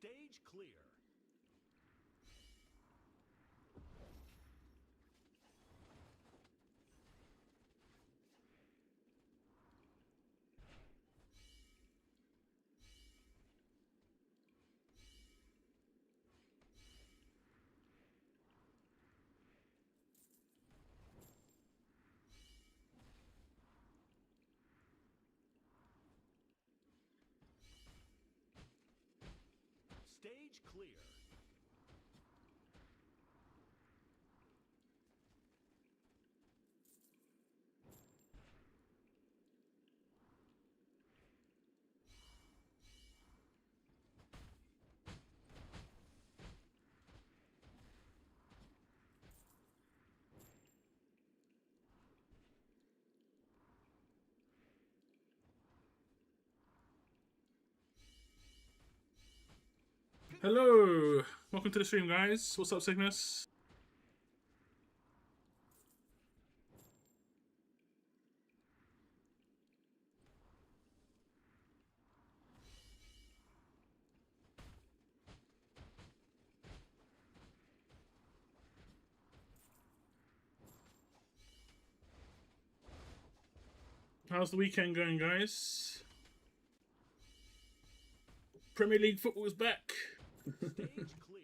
Stage clear. Stage clear. Hello, welcome to the stream, guys. What's up, Cygnus? How's the weekend going, guys? Premier League football is back. Stage clear.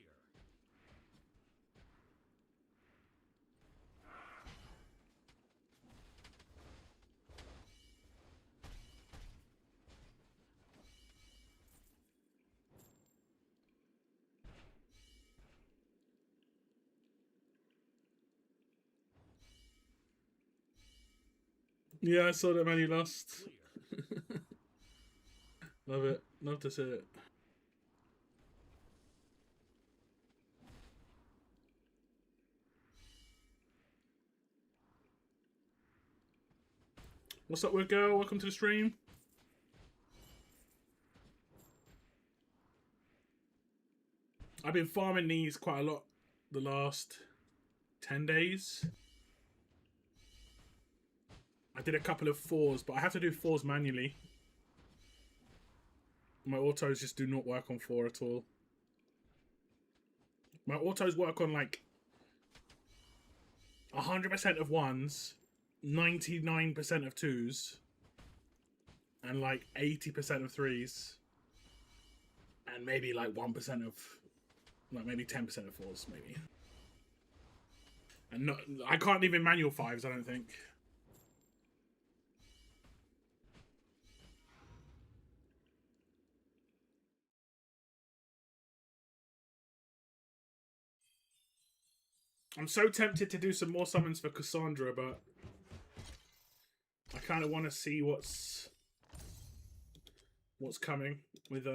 Yeah, I saw that Man U lost. Love it. Love to see it. What's up, girl? Welcome to the stream. I've been farming these quite a lot the last 10 days. I did a couple of 4s, but I have to do 4s manually. My autos just do not work on 4 at all. My autos work on like 100% of 1s, 99% of 2s, and like 80% of 3s, and maybe like 1% of, like maybe 10% of 4s, maybe. And not, I can't even manual 5s, I don't think. I'm so tempted to do some more summons for Kassandra, but I kind of want to see what's coming with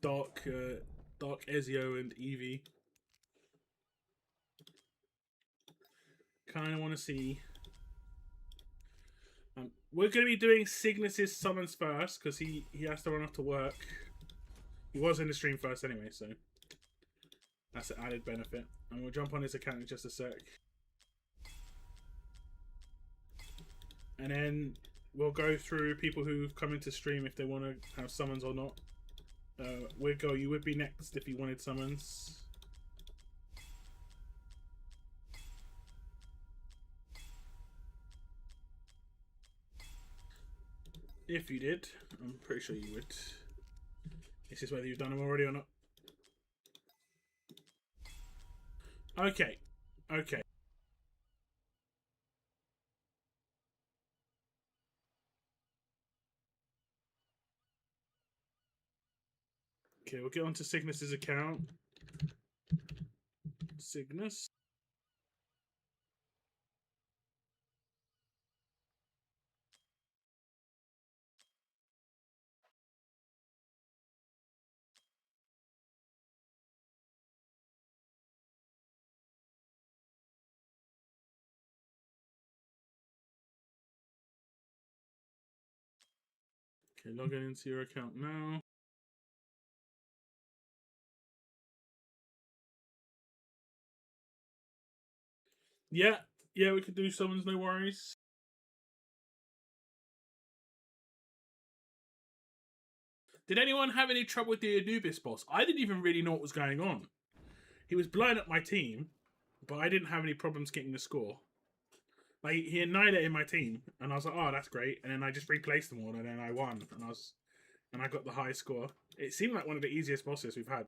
Dark Ezio and Eivor. Kind of want to see. We're going to be doing Cygnus's summons first because he has to run off to work. He was in the stream first anyway, so that's an added benefit. And we'll jump on his account in just a sec. And then we'll go through people who've come into stream if they want to have summons or not. Wiggo, you would be next if you wanted summons. If you did, I'm pretty sure you would. This is whether you've done them already or not. Okay. Okay. Okay, we'll get on to Cygnus's account. Cygnus. Okay, logging into your account now. Yeah, we could do summons, no worries. Did anyone have any trouble with the Anubis boss? I didn't even really know what was going on. He was blowing up my team, but I didn't have any problems getting the score. Like, he annihilated my team, and I was like, oh, that's great. And then I just replaced them all, and then I won, and I got the highest score. It seemed like one of the easiest bosses we've had.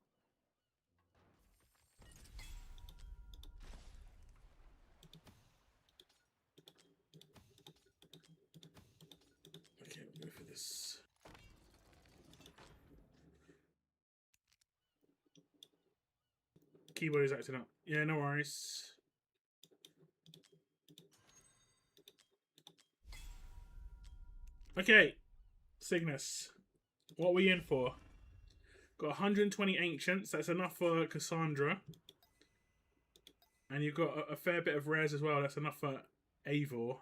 Okay, we'll go for this. Keyboard is acting up. Yeah, no worries. Okay, Cygnus. What are we in for? Got 120 Ancients. That's enough for Kassandra. And you've got a fair bit of rares as well. That's enough for Eivor,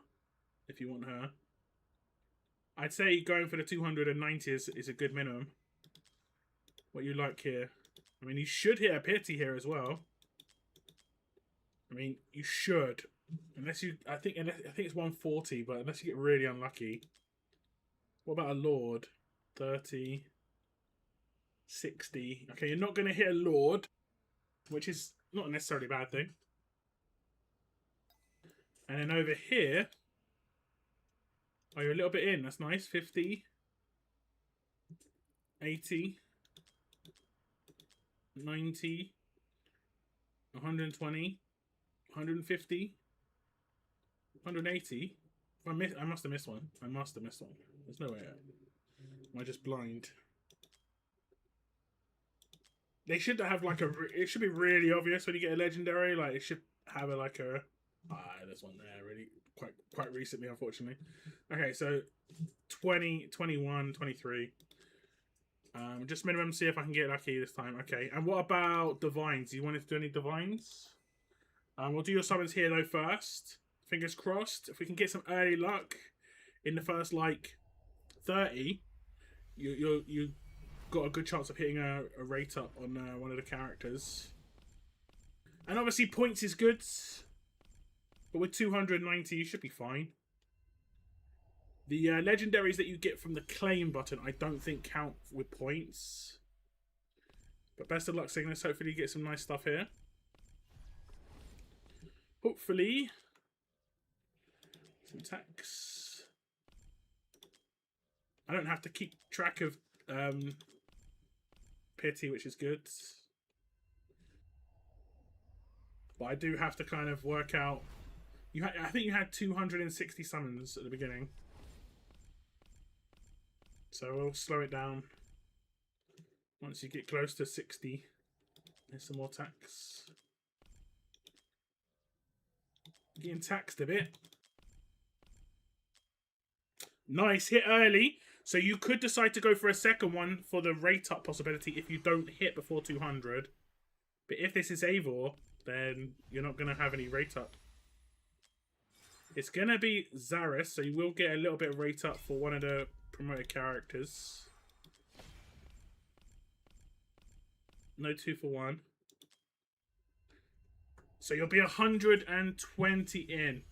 if you want her. I'd say going for the 290 is a good minimum. What you like here? I mean, you should hit a pity here as well. I mean, you should, unless you. I think it's 140, but unless you get really unlucky. What about a Lord? 30, 60. Okay, you're not going to hit a Lord, which is not necessarily a bad thing. And then over here, oh, you're a little bit in. That's nice. 50, 80. 90, 120, 150, 180. I must have missed one. I must have missed one. There's no way. Am I just blind? They should have like a. It should be really obvious when you get a legendary. Like it should have like a. There's one there. Really quite recently, unfortunately. Okay, so 20, 21, 23. Just minimum, see if I can get lucky this time. Okay, and what about divines? Do you want to do any divines? We'll do your summons here though first. Fingers crossed. If we can get some early luck in the first like 30, you got a good chance of hitting a rate up on one of the characters. And obviously points is good, but with 290 you should be fine. The legendaries that you get from the claim button, I don't think count with points. But best of luck, Cygnus. Hopefully you get some nice stuff here. Hopefully. Some attacks. I don't have to keep track of pity, which is good. But I do have to kind of work out. I think you had 260 summons at the beginning. So we'll slow it down. Once you get close to 60, there's some more tax. Getting taxed a bit. Nice, hit early. So you could decide to go for a second one for the rate up possibility if you don't hit before 200. But if this is Eivor, then you're not going to have any rate up. It's going to be Zaris, so you will get a little bit of rate up for one of the promoted characters. No 2 for 1. So you'll be 120 in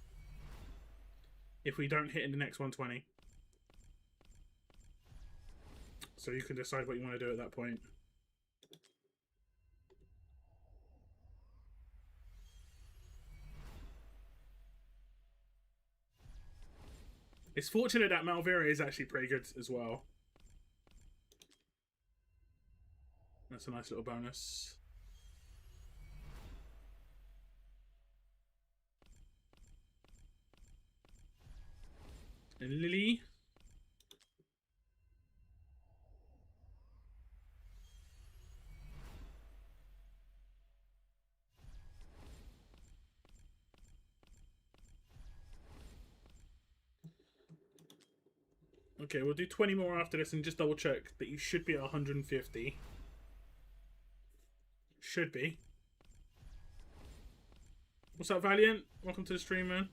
if we don't hit in the next 120. So you can decide what you want to do at that point. It's fortunate that Malvira is actually pretty good as well. That's a nice little bonus. And Lily. Okay, we'll do 20 more after this and just double check that you should be at 150. Should be. What's up, Valiant? Welcome to the stream, man.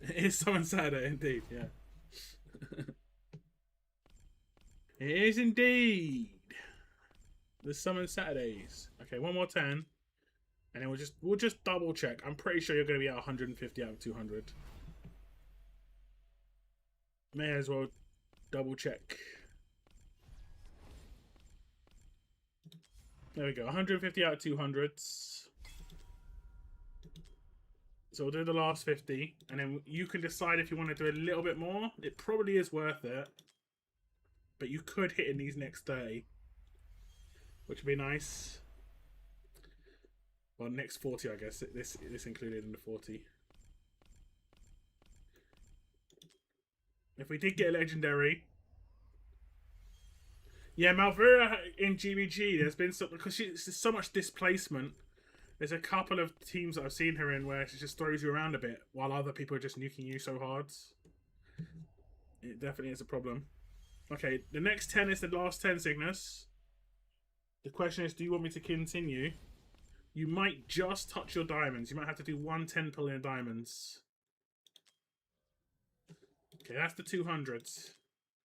It is Summon Saturday, indeed, yeah. It is indeed. The Summon Saturdays. Okay, one more 10. And then we'll just double check. I'm pretty sure you're going to be at 150 out of 200. May as well double check. There we go. 150 out of 200s. So we'll do the last 50, and then you can decide if you want to do a little bit more. It probably is worth it, but you could hit in these next 30, which would be nice. Well, next 40, I guess. This included in the 40. If we did get a legendary, yeah, Malvera in GBG, there's been some, because there's so much displacement. There's a couple of teams that I've seen her in where she just throws you around a bit while other people are just nuking you so hard. It definitely is a problem. Okay, the next 10 is the last 10, Cygnus. The question is, do you want me to continue? You might just touch your diamonds. You might have to do 1 10 pull in diamonds. Okay, that's the 200s.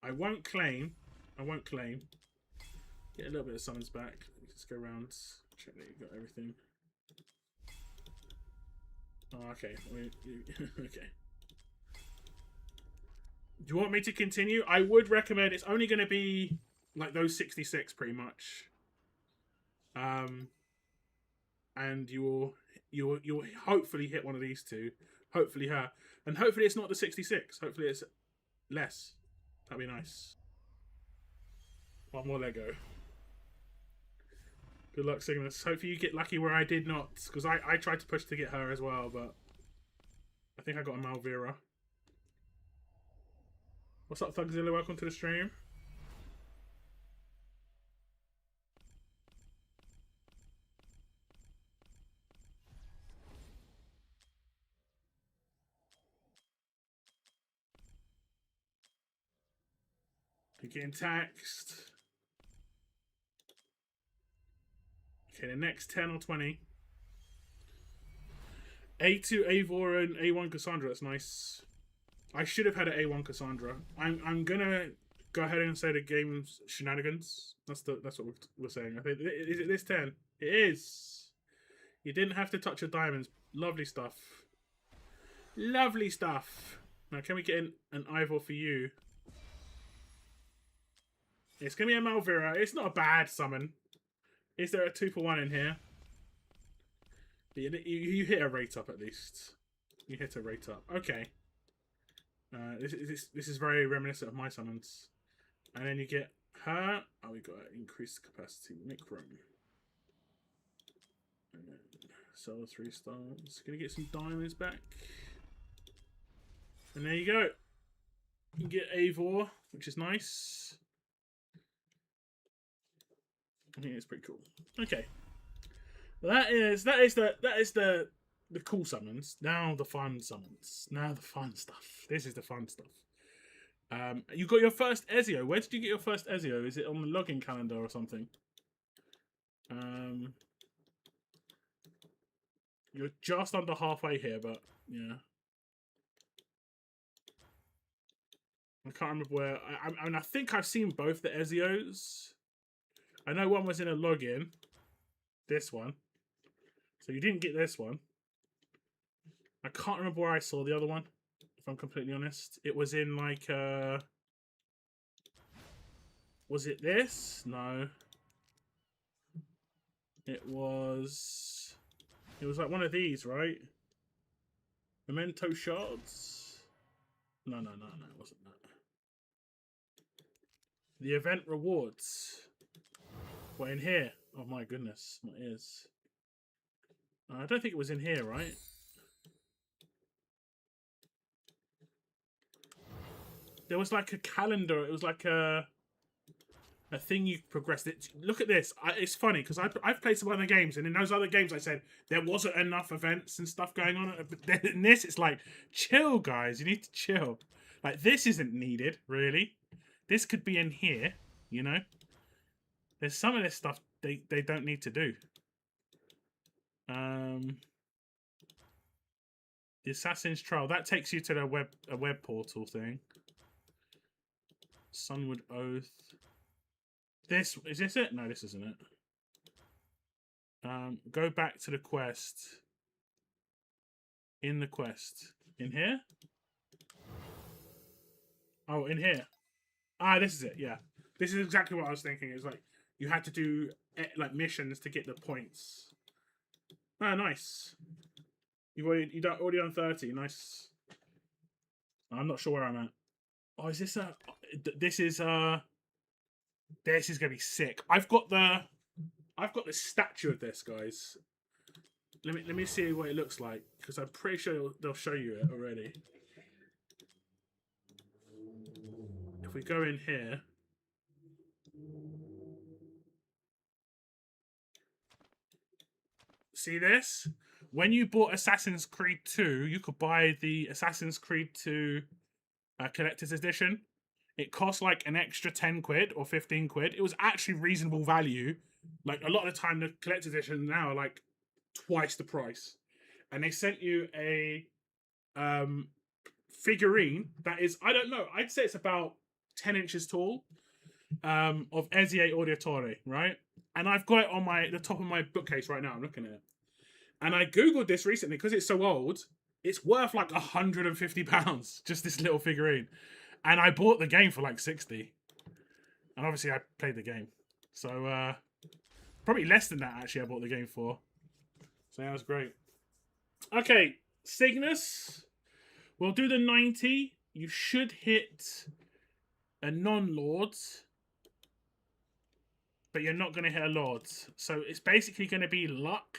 I won't claim. Get a little bit of summons back. Let's go around. Check that you've got everything. Oh, okay. Okay. Do you want me to continue? I would recommend. It's only going to be like those 66 pretty much. And you'll hopefully hit one of these two. Hopefully her. And hopefully it's not the 66. Hopefully it's less. That'd be nice. One more Lego. Good luck, Cygnus. Hopefully you get lucky where I did not. Because I tried to push to get her as well, but I think I got a Malvera. What's up, Thugzilla? Welcome to the stream. You're getting taxed. Okay, the next 10 or 20. A2 Eivor and A1 Kassandra. That's nice. I should have had an A1 Kassandra. I'm gonna go ahead and say the game's shenanigans. That's what we're saying. I think is it this 10? It is. You didn't have to touch your diamonds. Lovely stuff. Lovely stuff. Now can we get an Eivor for you? It's gonna be a Malvera. It's not a bad summon. Is there a 2-for-1 in here? You hit a rate up at least. You hit a rate up. Okay. This is very reminiscent of my summons. And then you get her. Oh, we got increased capacity. Make room. And then sell 3 stars. Gonna get some diamonds back. And there you go. You get Eivor, which is nice. I think it's pretty cool. Okay. Well, that is the cool summons. Now the fun summons. Now the fun stuff. This is the fun stuff. You got your first Ezio. Where did you get your first Ezio? Is it on the login calendar or something? You're just under halfway here, but yeah. I can't remember where. I mean, I think I've seen both the Ezios. I know one was in a login. This one. So you didn't get this one. I can't remember where I saw the other one, if I'm completely honest. It was in like was it this? No. It was like one of these, right? Memento shards? No, it wasn't that. The event rewards. What, in here? Oh my goodness, my ears. I don't think it was in here, right? There was like a calendar. It was like a thing you progressed it. Look at this. It's funny because I've played some other games, and in those other games I said there wasn't enough events and stuff going on. But in this, it's like, chill, guys. You need to chill. Like, this isn't needed, really. This could be in here, you know? There's some of this stuff they don't need to do. The Assassin's Trial, that takes you to the web portal thing. Sunwood Oath. Is this it? No, this isn't it. Go back to the quest. In the quest. In here? Oh, in here. Ah, this is it. Yeah, this is exactly what I was thinking. It's like you had to do like missions to get the points. Ah, nice. You already done 30. Nice. I'm not sure where I'm at. Oh, is this a? This is This is gonna be sick. I've got the statue of this, guys. Let me see what it looks like because I'm pretty sure they'll show you it already. If we go in here, see this? When you bought Assassin's Creed 2, you could buy the Assassin's Creed 2 collector's edition. It cost like an extra 10 quid or 15 quid. It was actually reasonable value. Like a lot of the time, the collector's edition now are like twice the price. And they sent you a figurine that is, I don't know, I'd say it's about 10 inches tall of Eivor Auditore, right? And I've got it on the top of my bookcase right now. I'm looking at it. And I Googled this recently because it's so old. It's worth like £150, just this little figurine. And I bought the game for like 60. And obviously I played the game. So probably less than that actually I bought the game for. So that was great. Okay, Cygnus. We'll do the 90. You should hit a non-lord. But you're not going to hit a lord. So it's basically going to be luck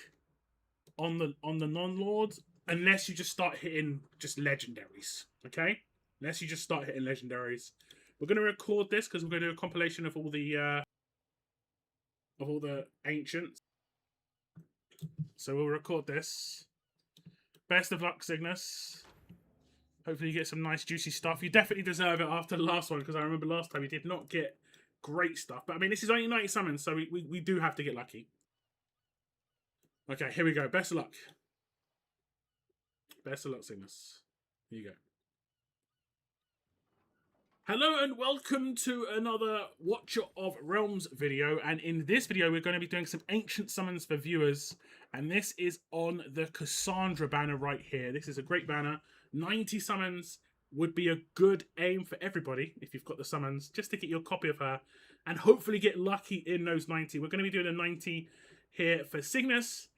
on the non-lord. Unless you just start hitting just legendaries. Okay? Unless you just start hitting legendaries. We're going to record this because we're going to do a compilation of all the ancients. So we'll record this. Best of luck, Cygnus. Hopefully you get some nice juicy stuff. You definitely deserve it after the last one because I remember last time you did not get great stuff. But I mean, this is only 90 summons, so we do have to get lucky. Okay, here we go. Best of luck. Best of luck, Cygnus. Here you go. Hello and welcome to another Watcher of Realms video, and in this video we're going to be doing some ancient summons for viewers, and this is on the Kassandra banner right here. This is a great banner. 90 summons would be a good aim for everybody if you've got the summons, just to get your copy of her and hopefully get lucky in those 90. We're going to be doing a 90 here for Cygnus,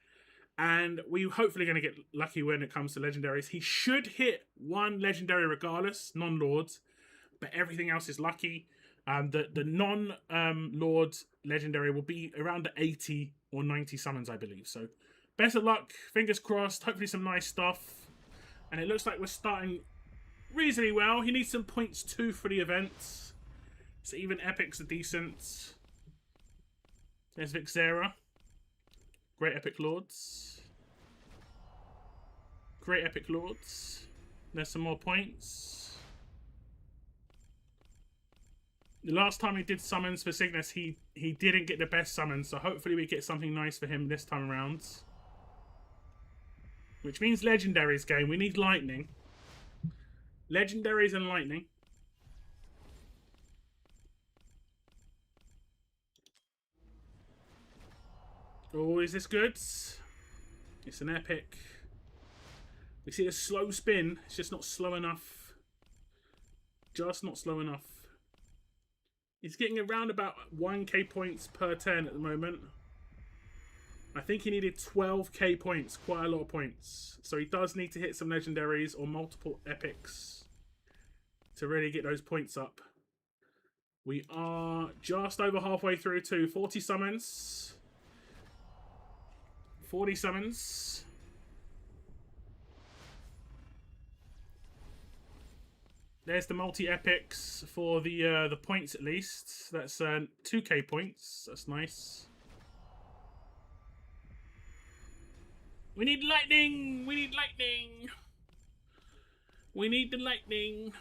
and we're hopefully going to get lucky when it comes to legendaries. He should hit one legendary regardless, non-lords, but everything else is lucky. The non-lord legendary will be around the 80 or 90 summons, I believe. So best of luck, fingers crossed, hopefully some nice stuff. And it looks like we're starting reasonably well. He needs some points too for the events. So even epics are decent. There's Vixera. Great epic lords. Great epic lords. There's some more points. The last time he did summons for Cygnus, he didn't get the best summons, so hopefully we get something nice for him this time around. Which means legendaries game. We need lightning. Legendaries and lightning. Oh, is this good? It's an epic. We see a slow spin. It's just not slow enough. Just not slow enough. He's getting around about 1k points per turn at the moment. I think he needed 12k points, quite a lot of points. So he does need to hit some legendaries or multiple epics to really get those points up. We are just over halfway through to 40 summons. 40 summons. There's the multi-epics for the points at least. That's 2k points. That's nice. We need lightning! We need lightning! We need the lightning!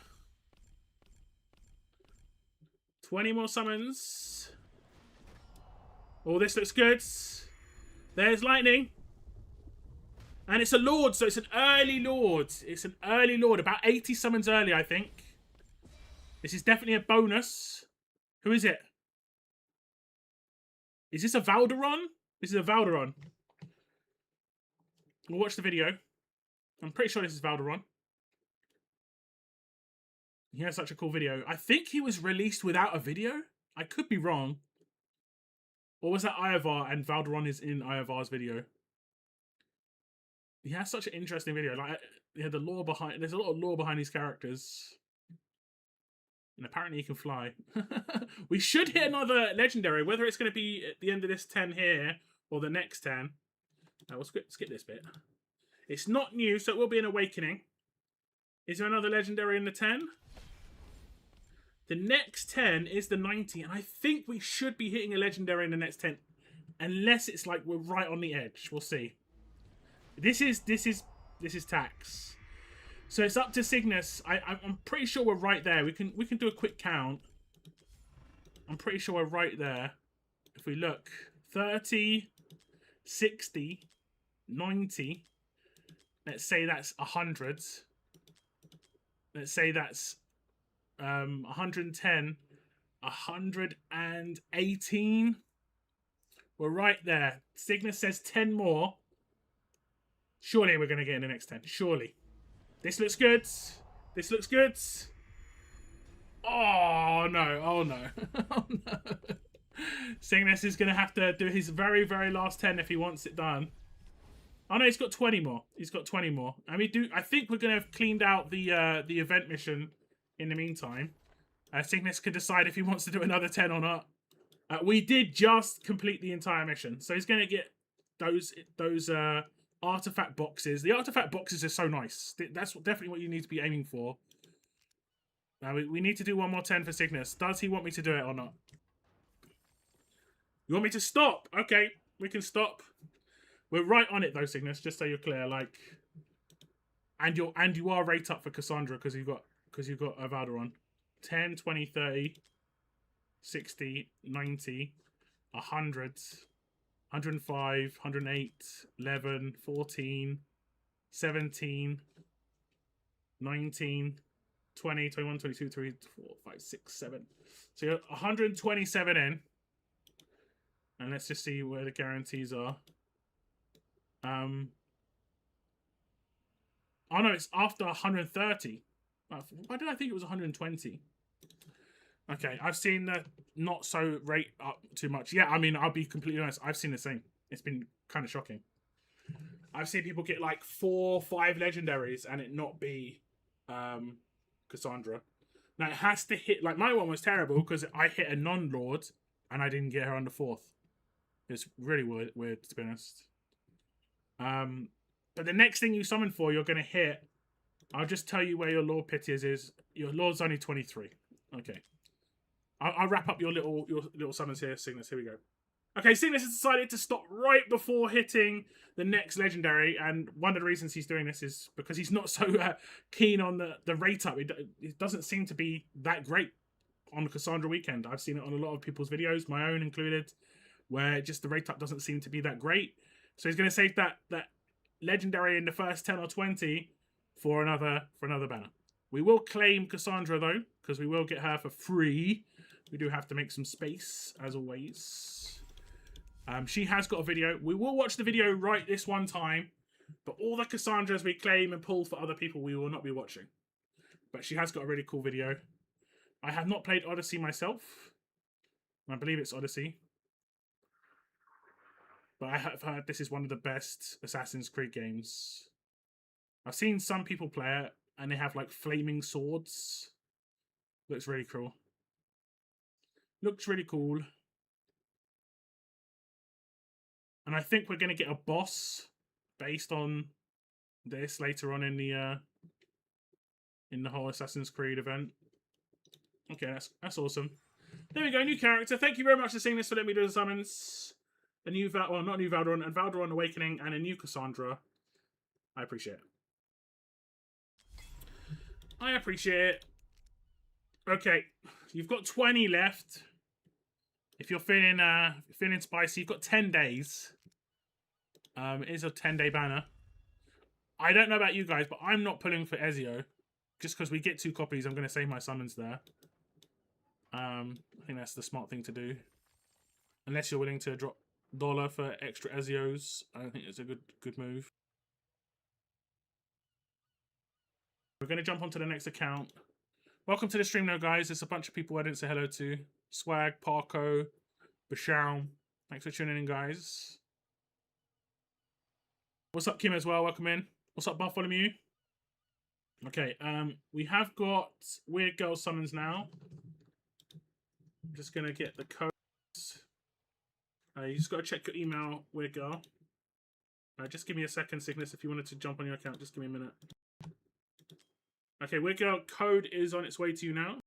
20 more summons. Oh, this looks good. There's lightning. And it's a lord, so it's an early lord. It's an early lord. About 80 summons early, I think. This is definitely a bonus. Who is it? Is this a Valderon? This is a Valderon. We'll watch the video. I'm pretty sure this is Valderon. He has such a cool video. I think he was released without a video. I could be wrong. Or was that Eivor and Valderon is in Eivor's video? He has such an interesting video. Like, yeah, the lore behind. There's a lot of lore behind these characters. And apparently he can fly. We should hit another legendary, whether it's going to be at the end of this 10 here or the next 10. We'll skip this bit. It's not new, so it will be an awakening. Is there another legendary in the 10? The next 10 is the 90, and I think we should be hitting a legendary in the next 10. Unless it's like we're right on the edge. We'll see. This is tax. So it's up to Cygnus. I'm pretty sure we're right there. We can do a quick count. I'm pretty sure we're right there. If we look, 30, 60, 90. Let's say that's 100. Let's say that's 110, 118. We're right there. Cygnus says 10 more. Surely we're going to get in the next 10. Surely. This looks good. This looks good. Oh, no. Oh, no. Oh, no. Cygnus is going to have to do his very, very last 10 if he wants it done. Oh, no, he's got 20 more. He's got 20 more. And I think we're going to have cleaned out the event mission in the meantime. Cygnus can decide if he wants to do another 10 or not. We did just complete the entire mission. So he's going to get those artifact boxes. The artifact boxes are so nice. That's definitely what you need to be aiming for. Now, we need to do one more 10 for Cygnus. Does he want me to do it or not? You want me to stop? Okay, we can stop. We're right on it though, Cygnus, just so you're clear. Like, and you are rate up for Kassandra because you've got Valderon. 10, 20, 30, 60, 90, 100, 105, 108, 11, 14, 17, 19, 20, 21, 22, 23, 24, 5, 6, 7. So you're 127 in. And let's just see where the guarantees are. Oh no, it's after 130. Why did I think it was 120? Okay, I've seen the not so rate up too much. Yeah, I mean, I'll be completely honest. I've seen the same. It's been kind of shocking. I've seen people get like 4 or 5 legendaries and it not be Kassandra. Now it has to hit, like my one was terrible because I hit a non-lord and I didn't get her on the 4th. It's really weird to be honest. But the next thing you summon for, you're going to hit. I'll just tell you where your Lord Piteous is. Your Lord's only 23. Okay. I'll wrap up your little summons here, Cygnus. Here we go. Okay, Cygnus has decided to stop right before hitting the next legendary, and one of the reasons he's doing this is because he's not so keen on the rate up. It doesn't seem to be that great on the Kassandra weekend. I've seen it on a lot of people's videos, my own included, where just the rate up doesn't seem to be that great. So he's going to save that legendary in the first 10 or 20 for another banner. We will claim Kassandra though, because we will get her for free. We do have to make some space, as always. She has got a video. We will watch the video right this one time, but all the Kassandras we claim and pull for other people, we will not be watching. But she has got a really cool video. I have not played Odyssey myself. I believe it's Odyssey. But I have heard this is one of the best Assassin's Creed games. I've seen some people play it, and they have like flaming swords. Looks really cool. Looks really cool. And I think we're going to get a boss based on this later on in the whole Assassin's Creed event. Okay, that's awesome. There we go, new character. Thank you very much for seeing this for letting me do the summons. A new not new Valderon, and Valderon Awakening, and a new Kassandra. I appreciate it. I appreciate it. Okay, you've got 20 left. If you're feeling spicy, you've got 10 days. It is a 10-day banner. I don't know about you guys, but I'm not pulling for Ezio. Just because we get 2 copies, I'm going to save my summons there. I think that's the smart thing to do. Unless you're willing to drop $1 for extra Ezios, I don't think it's a good move. We're going to jump onto the next account. Welcome to the stream now, guys. There's a bunch of people I didn't say hello to. Swag, Parko, Bashaum. Thanks for tuning in, guys. What's up, Kim, as well? Welcome in. What's up, Bartholomew? Okay, we have got Weird Girl summons now. I'm just going to get the codes. You just got to check your email, Weird Girl. Just give me a second, Cygnus, if you wanted to jump on your account. Just give me a minute. Okay, Weird Girl, code is on its way to you now.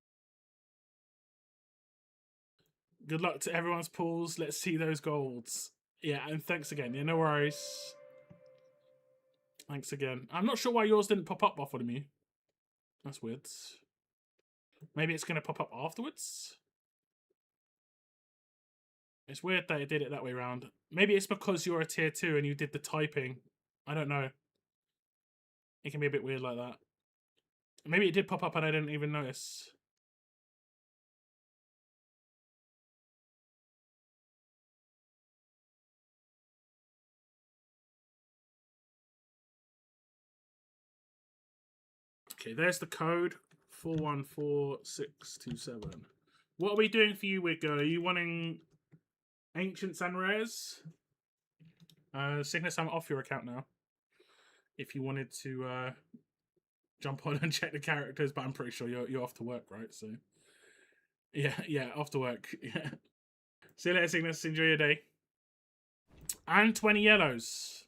Good luck to everyone's pulls. Let's see those golds. Yeah, and thanks again. Yeah, no worries. Thanks again. I'm not sure why yours didn't pop up off of me. That's weird. Maybe it's going to pop up afterwards? It's weird that it did it that way around. Maybe it's because you're a tier 2 and you did the typing. I don't know. It can be a bit weird like that. Maybe it did pop up and I didn't even notice. Okay, there's the code. 414627. What are we doing for you, Wiggo? Are you wanting Ancients and Rares? Cygnus, I'm off your account now. If you wanted to jump on and check the characters, but I'm pretty sure you're off to work, right? So yeah, off to work. Yeah. See you later, Cygnus. Enjoy your day. And 20 yellows.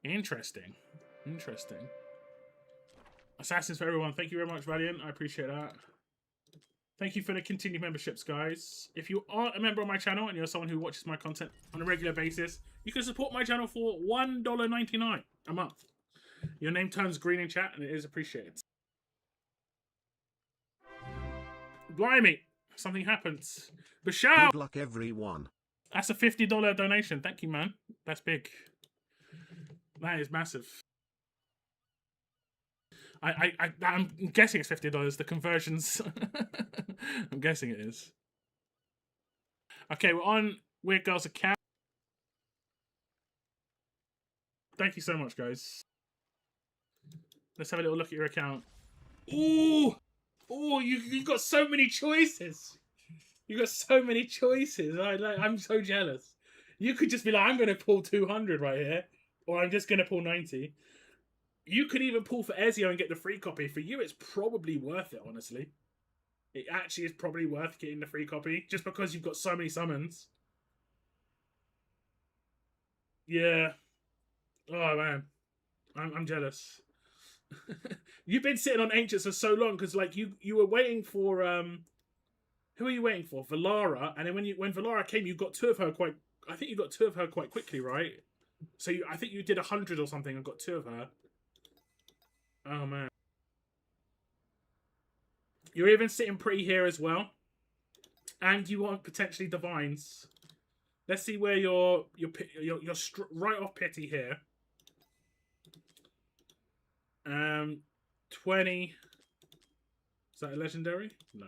Interesting. Assassins for everyone. Thank you very much, Valiant. I appreciate that. Thank you for the continued memberships, guys. If you aren't a member of my channel and you're someone who watches my content on a regular basis, you can support my channel for $1.99 a month. Your name turns green in chat and it is appreciated. Blimey, something happened. Bashar! Good luck, everyone. That's a $50 donation. Thank you, man. That's big. That is massive. I'm guessing it's $50. The conversions. I'm guessing it is. Okay, we're on Weird Girl's account. Thank you so much, guys. Let's have a little look at your account. Ooh! Ooh, you got so many choices. You got so many choices. I'm so jealous. You could just be like, I'm going to pull 200 right here. Or I'm just going to pull 90. You could even pull for Ezio and get the free copy. For you, it's probably worth it, honestly. It actually is probably worth getting the free copy. Just because you've got so many summons. Yeah. Oh, man. I'm jealous. You've been sitting on Ancients for so long because, like, you were waiting for who are you waiting for? Valara, and then when Valara came, you got two of her quite. I think you got two of her quite quickly, right? So I think you did 100 or something and got two of her. Oh man, you're even sitting pretty here as well, and you want potentially divines. Let's see where you're right off pity here. 20. Is that a legendary? No.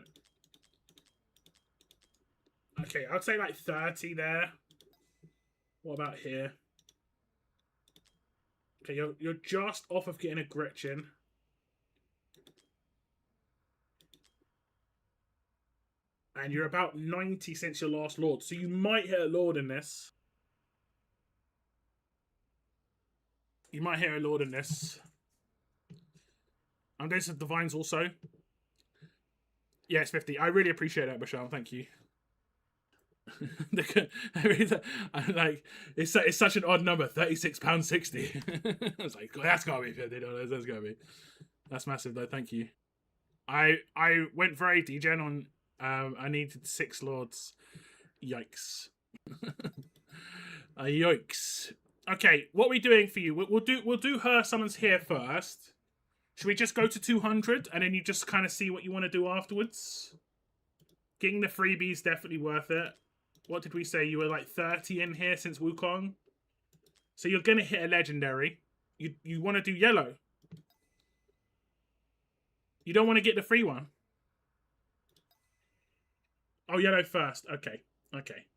Okay, I'd say like 30 there. What about here? Okay, you're just off of getting a Gretchen. And you're about 90 since your last Lord. So you might hit a Lord in this. You might hit a Lord in this. I'm doing some divines also. Yeah, it's 50. I really appreciate that, Bashar. Thank you. Like it's such an odd number, £36.60. I was like, that's gotta be $50. That's gotta be. That's massive though. Thank you. I went for 80 gen on. I needed 6 lords. Yikes. Yikes. Okay, what are we doing for you? We'll do her summons here first. Should we just go to 200 and then you just kind of see what you want to do afterwards? Getting the freebies definitely worth it. What did we say? You were like 30 in here since Wukong. So you're going to hit a legendary. You want to do yellow. You don't want to get the free one. Oh, yellow first. Okay. Okay.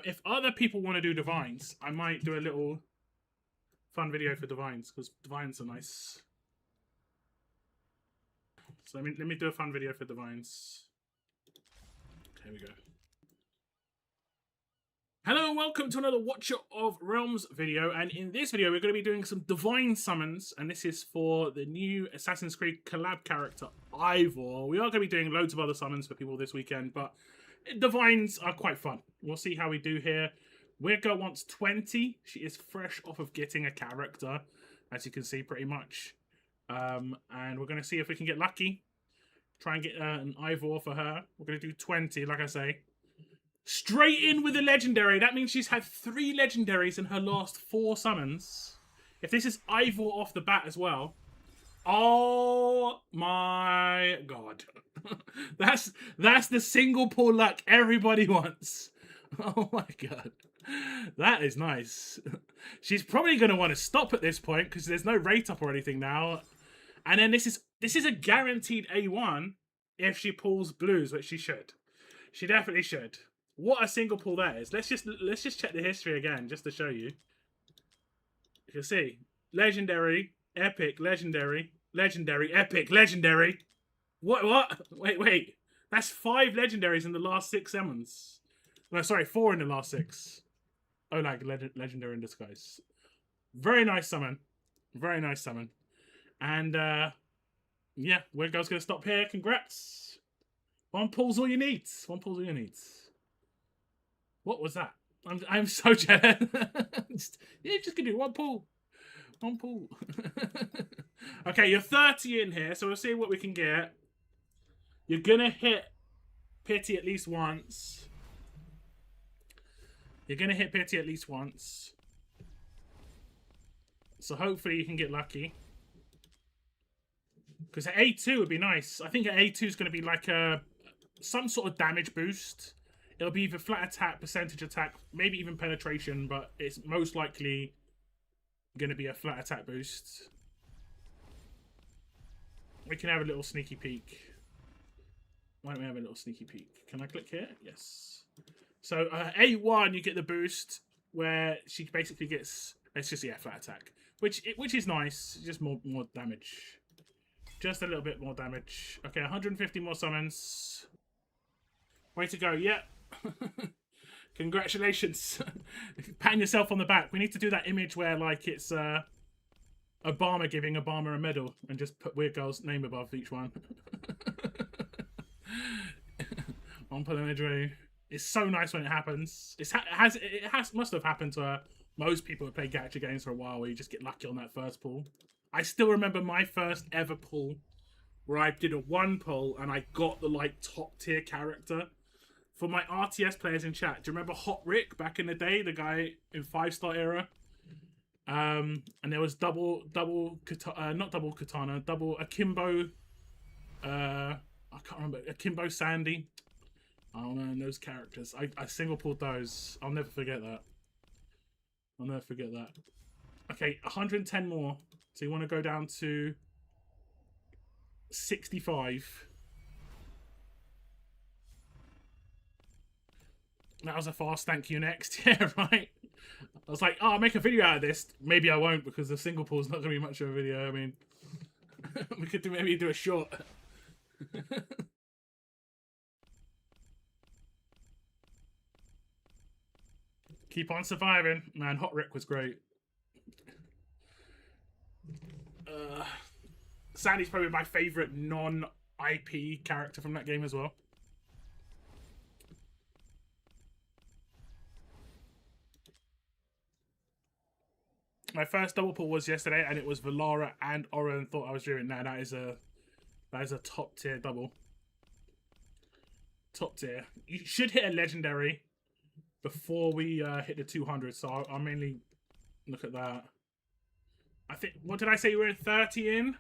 If other people want to do divines, I might do a little fun video for divines because divines are nice. So let me do a fun video for Divines. Here we go. Hello and welcome to another Watcher of Realms video, and in this video we're going to be doing some Divine summons, and this is for the new Assassin's Creed Collab character, Eivor. We are going to be doing loads of other summons for people this weekend, but Divines are quite fun. We'll see how we do here. Weird Girl wants 20. She is fresh off of getting a character, as you can see pretty much. And we're going to see if we can get lucky. Try and get an Eivor for her. We're going to do 20, like I say. Straight in with a legendary. That means she's had 3 legendaries in her last 4 summons. If this is Eivor off the bat as well. Oh my god. That's the single pull luck everybody wants. Oh my god. That is nice. She's probably going to want to stop at this point because there's no rate up or anything now. And then this is a guaranteed A1 if she pulls blues, which she should. She definitely should. What a single pull that is. Let's just check the history again just to show you. You can see legendary, epic, legendary, legendary, epic, legendary. What? Wait. That's 5 legendaries in the last 6 summons. No, sorry, 4 in the last 6. Oh, like legendary in disguise. Very nice summon. Very nice summon. And yeah, Weird Girl's gonna stop here. Congrats. 1 pull's all you need. 1 pull's all you need. What was that? I'm so jealous. Yeah, just gonna do 1 pull. 1 pull. Okay, you're 30 in here, so we'll see what we can get. You're gonna hit Pity at least once. You're gonna hit Pity at least once. So hopefully you can get lucky. Because at A2 would be nice. I think at A2 is going to be like some sort of damage boost. It'll be either flat attack, percentage attack, maybe even penetration, but it's most likely going to be a flat attack boost. We can have a little sneaky peek. Why don't we have a little sneaky peek? Can I click here? Yes. So A1, you get the boost where she basically gets, it's just, yeah, flat attack. Which is nice, just more damage. Just a little bit more damage. Okay, 150 more summons. Way to go, yeah. Congratulations. Patting yourself on the back. We need to do that image where, like, it's Obama giving Obama a medal and just put Weird Girl's name above each one. On pull imagery. It's so nice when it happens. It must have happened to most people who play gacha games for a while where you just get lucky on that first pull. I still remember my first ever pull where I did a 1 pull and I got the like top tier character. For my RTS players in chat, do you remember Hot Rick back in the day, the guy in 5-star era? And there was double Akimbo. I can't remember, Akimbo Sandy. I don't know those characters. I single pulled those. I'll never forget that. I'll never forget that. Okay, 110 more. So you want to go down to 65. That was a fast thank you next. Yeah, right. I was like, oh, I'll make a video out of this. Maybe I won't because the single pull is not going to be much of a video. I mean, we could maybe do a short. Keep on surviving. Man, Hot Rick was great. Sandy's probably my favourite non-IP character from that game as well. My first double pull was yesterday, and it was Valara and Oren. Thought I was doing now. That is a top tier double. Top tier. You should hit a legendary before we hit the 200. So I'll mainly look at that. I think, what did I say? You were in 30 in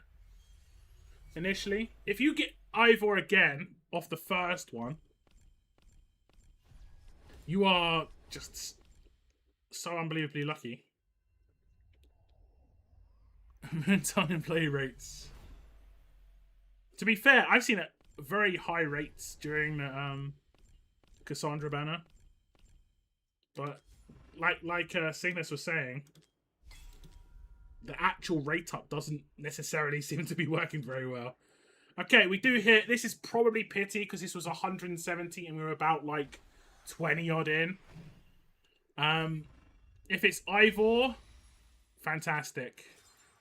initially. If you get Eivor again off the first one, you are just so unbelievably lucky. Moonton and play rates. To be fair, I've seen it very high rates during the Kassandra banner, but like Cygnus was saying, the actual rate up doesn't necessarily seem to be working very well. Okay, we do hit. This is probably pity because this was 170 and we were about like 20 odd in. If it's Eivor, fantastic.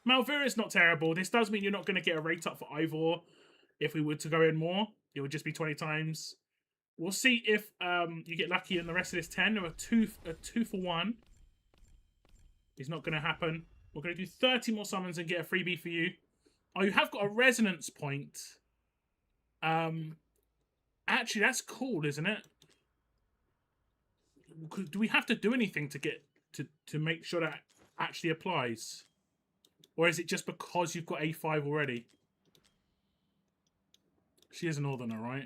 Malvira's not terrible. This does mean you're not going to get a rate up for Eivor. If we were to go in more, it would just be 20 times. We'll see if you get lucky in the rest of this 10 or a two for one. Is not going to happen. We're going to do 30 more summons and get a freebie for you. Oh, you have got a resonance point. Actually, that's cool, isn't it? Do we have to do anything to get to make sure that actually applies? Or is it just because you've got A5 already? She is a northerner, right?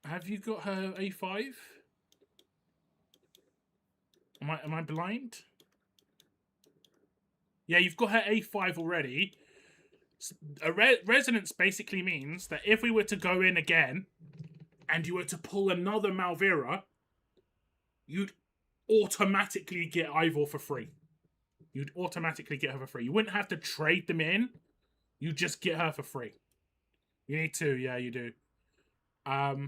Have you got her A5? Am I blind? Yeah, you've got her A5 already. A resonance basically means that if we were to go in again and you were to pull another Malvira, you'd automatically get Eivor for free. You'd automatically get her for free. You wouldn't have to trade them in. You just get her for free. You need to, yeah, you do.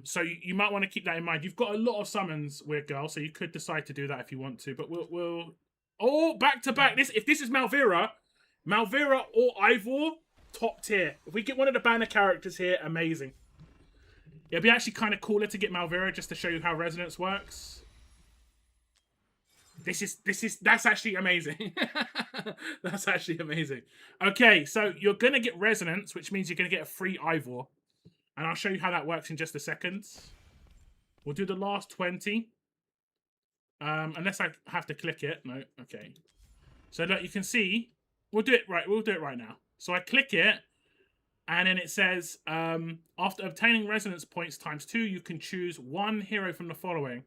So you might want to keep that in mind. You've got a lot of summons, Weird Girl, so you could decide to do that if you want to. But we'll... Oh, back to back. If this is Malvira or Eivor, top tier. If we get one of the banner characters here, amazing. It'd be actually kind of cooler to get Malvira just to show you how resonance works. That's actually amazing. That's actually amazing. Okay, so you're gonna get resonance, which means you're gonna get a free Eivor. And I'll show you how that works in just a second. We'll do the last 20. Unless I have to click it. No, okay. So look, you can see, we'll do it right now. So I click it, and then it says, after obtaining resonance points ×2, you can choose one hero from the following.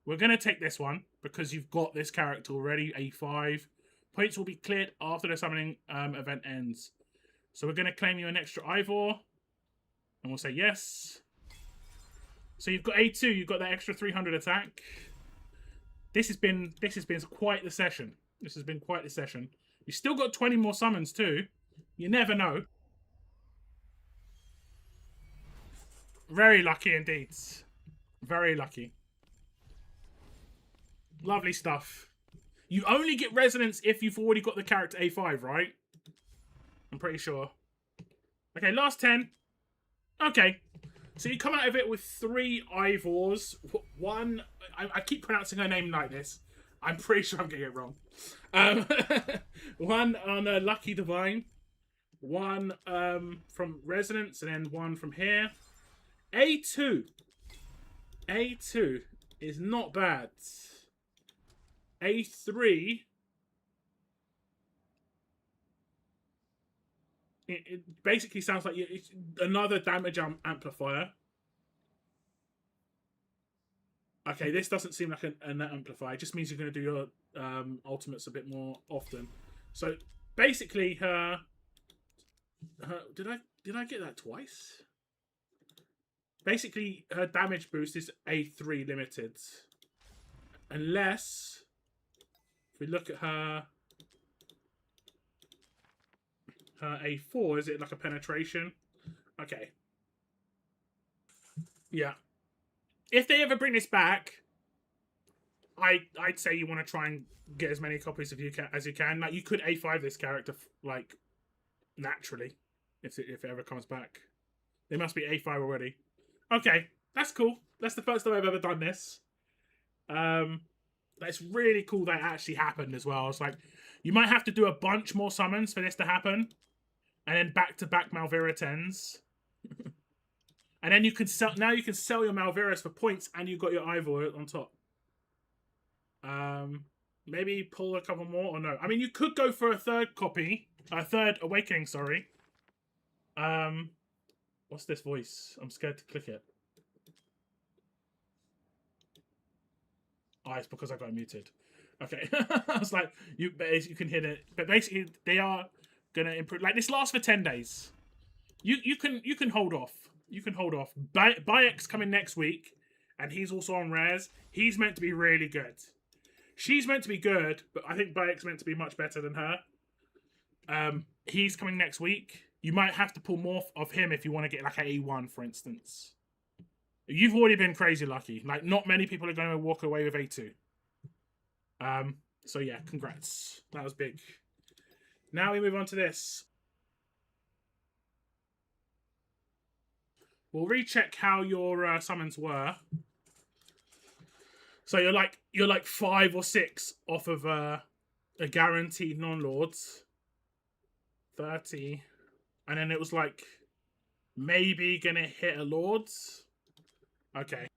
We're going to take this one, because you've got this character already, A5. Points will be cleared after the summoning event ends. So we're going to claim you an extra Eivor, and we'll say yes. So you've got A2, you've got that extra 300 attack. This has been quite the session. This has been quite the session. You've still got 20 more summons too. You never know. Very lucky indeed. Very lucky. Lovely stuff. You only get resonance if you've already got the character A5, right? I'm pretty sure. Okay, last 10. Okay. So you come out of it with 3 Eivors. One, I keep pronouncing her name like this. I'm pretty sure I'm getting it wrong. One on Lucky Divine. One from Resonance, and then one from here. A2. A2 is not bad. A3. It basically sounds like it's another damage amplifier. Okay, this doesn't seem like an amplifier. It just means you're going to do your ultimates a bit more often. So basically, her did I get that twice? Basically, her damage boost is A3 limited, unless if we look at her A4, is it like a penetration? Okay. Yeah. If they ever bring this back, I'd say you want to try and get as many copies of as you can. Like, you could A5 this character like naturally if it ever comes back. They must be A5 already. Okay, that's cool. That's the first time I've ever done this. That's really cool that it actually happened as well. It's like, you might have to do a bunch more summons for this to happen. And then back-to-back Malvira 10s. And then you can sell. Now you can sell your Malviras for points, and you've got your Eivor on top. Maybe pull a couple more, or no? I mean, you could go for a third copy, a third awakening. Sorry. What's this voice? I'm scared to click it. Oh, it's because I got muted. Okay, I was like, you can hit it, but basically they are gonna improve. Like, this lasts for 10 days. You can hold off. You can hold off. Bayek's coming next week, and he's also on rares. He's meant to be really good. She's meant to be good, but I think Bayek's meant to be much better than her. He's coming next week. You might have to pull more of him if you want to get like an A1, for instance. You've already been crazy lucky. Like, not many people are going to walk away with A2. So yeah, congrats. That was big. Now we move on to this. We'll recheck how your summons were. So you're like 5 or 6 off of a guaranteed non-lords. 30. And then it was like maybe gonna hit a lords. Okay.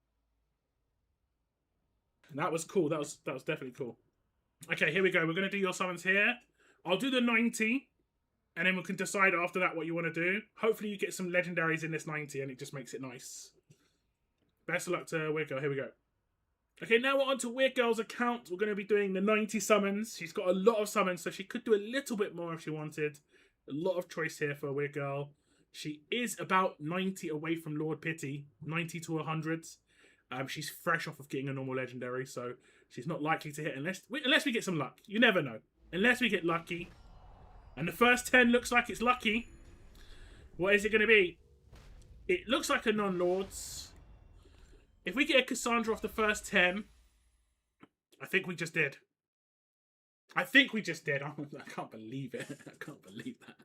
That was cool. That was definitely cool. Okay, here we go. We're gonna do your summons here. I'll do the 90. And then we can decide after that what you want to do. Hopefully you get some legendaries in this 90 and it just makes it nice. Best of luck to Weird Girl. Here we go. Okay, now we're on to Weird Girl's account. We're going to be doing the 90 summons. She's got a lot of summons, so she could do a little bit more if she wanted. A lot of choice here for Weird Girl. She is about 90 away from Lord Pity. 90 to 100. She's fresh off of getting a normal legendary, so she's not likely to hit unless we get some luck. You never know. Unless we get lucky. And the first 10 looks like it's lucky. What is it going to be? It looks like a non-lords. If we get a Kassandra off the first 10, I think we just did. I can't believe it. I can't believe that.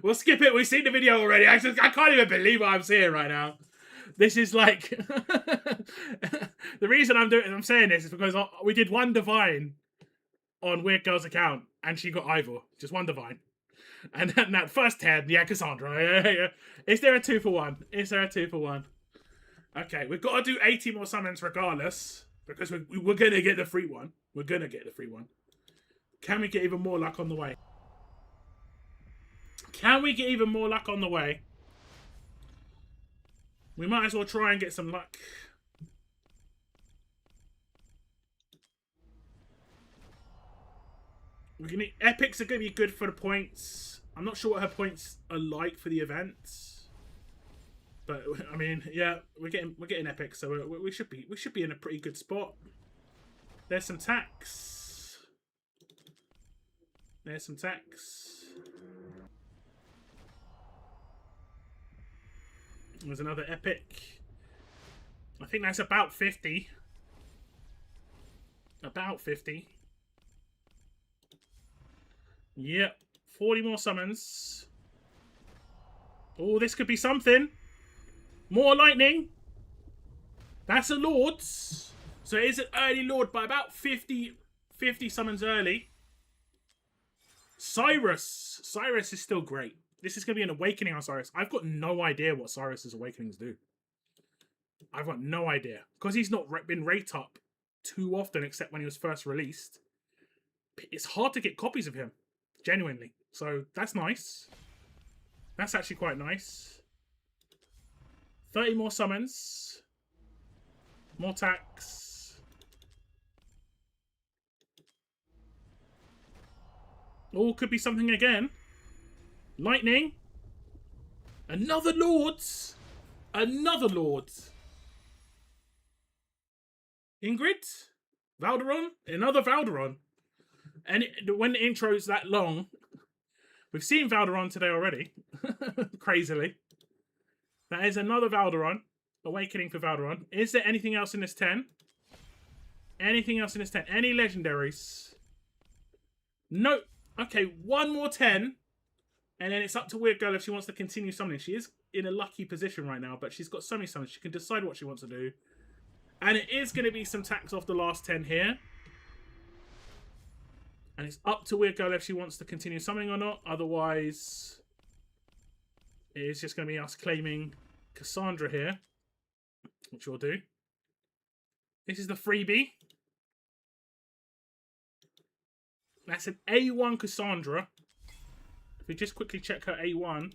We'll skip it. We've seen the video already. I can't even believe what I'm seeing right now. This is like... The reason I'm saying this is because we did one divine on Weird Girl's account, and she got Eivor. Just one divine. And then that first 10, yeah, Kassandra. Yeah. Is there a 2 for 1? Is there a 2 for 1? Okay, we've got to do 80 more summons regardless, because we're going to get the free one. We're going to get the free one. Can we get even more luck on the way? Can we get even more luck on the way? We might as well try and get some luck. Epics are going to be good for the points. I'm not sure what her points are like for the event, but I mean, yeah, we're getting epics, so we should be in a pretty good spot. There's some tax. There's some tax. There's another epic. I think that's about 50. About 50. Yep, 40 more summons. Oh, this could be something. More lightning. That's a lords. So it is an early lord by about 50 summons early. Cyrus. Cyrus is still great. This is going to be an awakening on Cyrus. I've got no idea what Cyrus's awakenings do. I've got no idea. Because he's not been rate up too often except when he was first released. It's hard to get copies of him. Genuinely. So that's nice. That's actually quite nice. 30 more summons. More tax. Oh, could be something again. Lightning. Another Lords. Another Lords. Ingrid. Valderon. Another Valderon. And when the intro is that long, we've seen Valderon today already. Crazily. That is another Valderon. Awakening for Valderon. Is there anything else in this 10? Anything else in this 10? Any legendaries? No. Okay, one more 10. And then it's up to Weird Girl if she wants to continue summoning. She is in a lucky position right now, but she's got so many summons. She can decide what she wants to do. And it is going to be some tax off the last 10 here. And it's up to Weird Girl if she wants to continue summoning or not. Otherwise, it is just going to be us claiming Kassandra here. Which we'll do. This is the freebie. That's an A1 Kassandra. If we just quickly check her A1.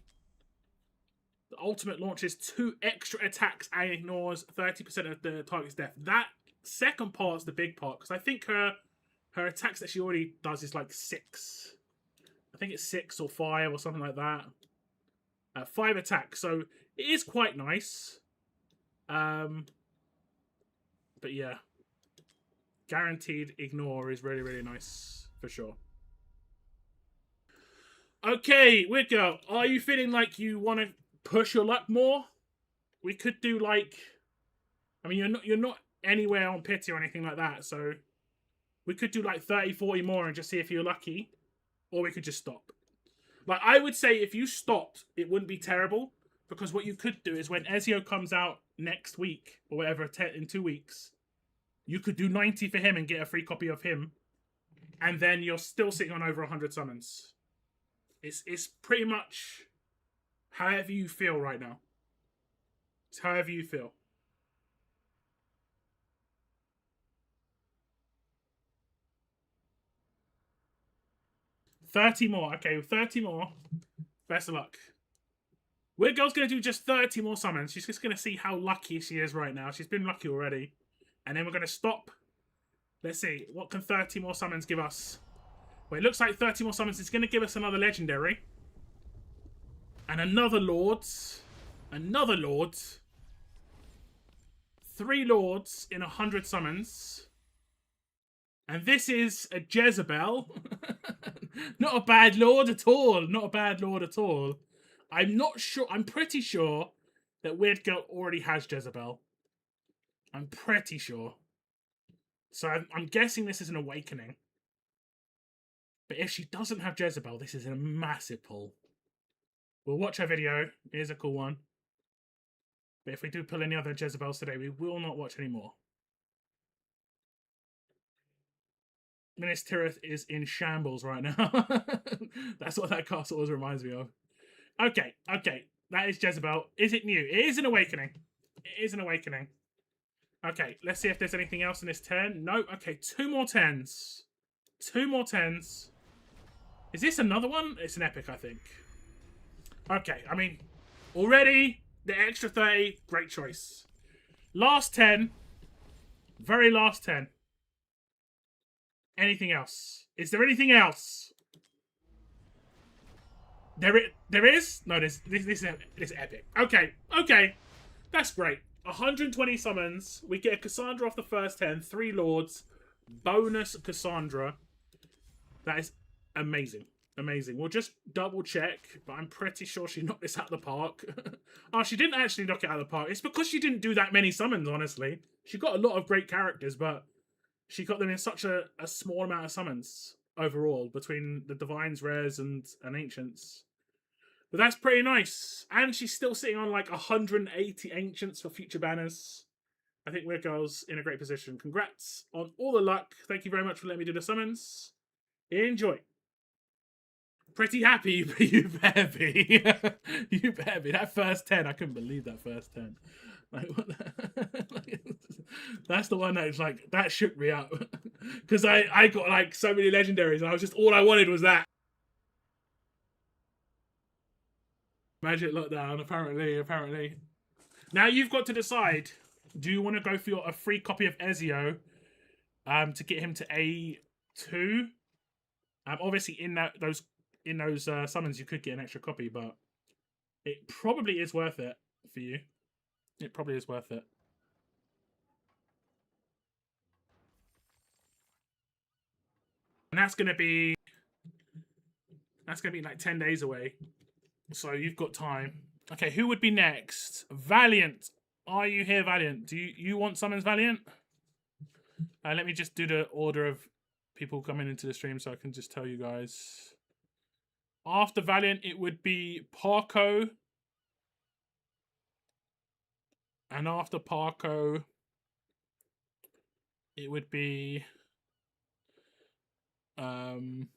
The ultimate launches 2 extra attacks and ignores 30% of the target's death. That second part's the big part. Because I think her attacks that she already does is like 6. I think it's 6 or 5 or something like that. 5 attacks. So it is quite nice. But yeah. Guaranteed ignore is really, really nice. For sure. Okay, Weird Girl, are you feeling like you want to push your luck more? We could do like, I mean, you're not anywhere on pity or anything like that, so we could do like 30, 40 more and just see if you're lucky, or we could just stop. Like, I would say if you stopped, it wouldn't be terrible, because what you could do is when Ezio comes out next week, or whatever, in 2 weeks, you could do 90 for him and get a free copy of him, and then you're still sitting on over 100 summons. It's pretty much however you feel right now. It's however you feel. $30 more. Okay, 30 more. Best of luck. Weird Girl's going to do just 30 more summons. She's just going to see how lucky she is right now. She's been lucky already. And then we're going to stop. Let's see. What can 30 more summons give us? Well, it looks like 30 more summons is going to give us another legendary. And another Lords. Another Lords. 3 Lords in 100 summons. And this is a Jezebel. Not a bad Lord at all. Not a bad Lord at all. I'm not sure. I'm pretty sure that Weird Girl already has Jezebel. I'm pretty sure. So I'm guessing this is an awakening. But if she doesn't have Jezebel, this is a massive pull. We'll watch her video. Here's a cool one. But if we do pull any other Jezebels today, we will not watch any more. Minas Tirith is in shambles right now. That's what that castle always reminds me of. Okay, okay. That is Jezebel. Is it new? It is an awakening. It is an awakening. Okay, let's see if there's anything else in this turn. No. Okay, 2 more 10s. 2 more 10s. Is this another one? It's an epic, I think. Okay, I mean, already the extra 30, great choice. Last 10. Very last 10. Anything else? Is there anything else? There is? No, this is epic. Okay, okay. That's great. 120 summons. We get a Kassandra off the first 10. 3 Lords. Bonus Kassandra. That is amazing. Amazing. We'll just double check, but I'm pretty sure she knocked this out of the park. Oh, she didn't actually knock it out of the park. It's because she didn't do that many summons, honestly. She got a lot of great characters, but she got them in such a small amount of summons overall between the Divines, Rares, and Ancients. But that's pretty nice. And she's still sitting on like 180 Ancients for future banners. I think Weird Girl's in a great position. Congrats on all the luck. Thank you very much for letting me do the summons. Enjoy. Pretty happy, but you better be. You better be. That first 10, I couldn't believe that first 10. Like, what the... That's the one that's like, that shook me up. Because I got like so many legendaries and I was just, all I wanted was that. Magic lockdown, apparently. Now you've got to decide, do you want to go for a free copy of Ezio to get him to A2? Obviously in those summons you could get an extra copy, but it probably is worth it for you. It probably is worth it. And that's gonna be like 10 days away. So you've got time. Okay, who would be next? Valiant. Are you here, Valiant? Do you want summons, Valiant? Let me just do the order of people coming into the stream so I can just tell you guys. After Valiant, it would be Parco. And after Parco, it would be Bashaum.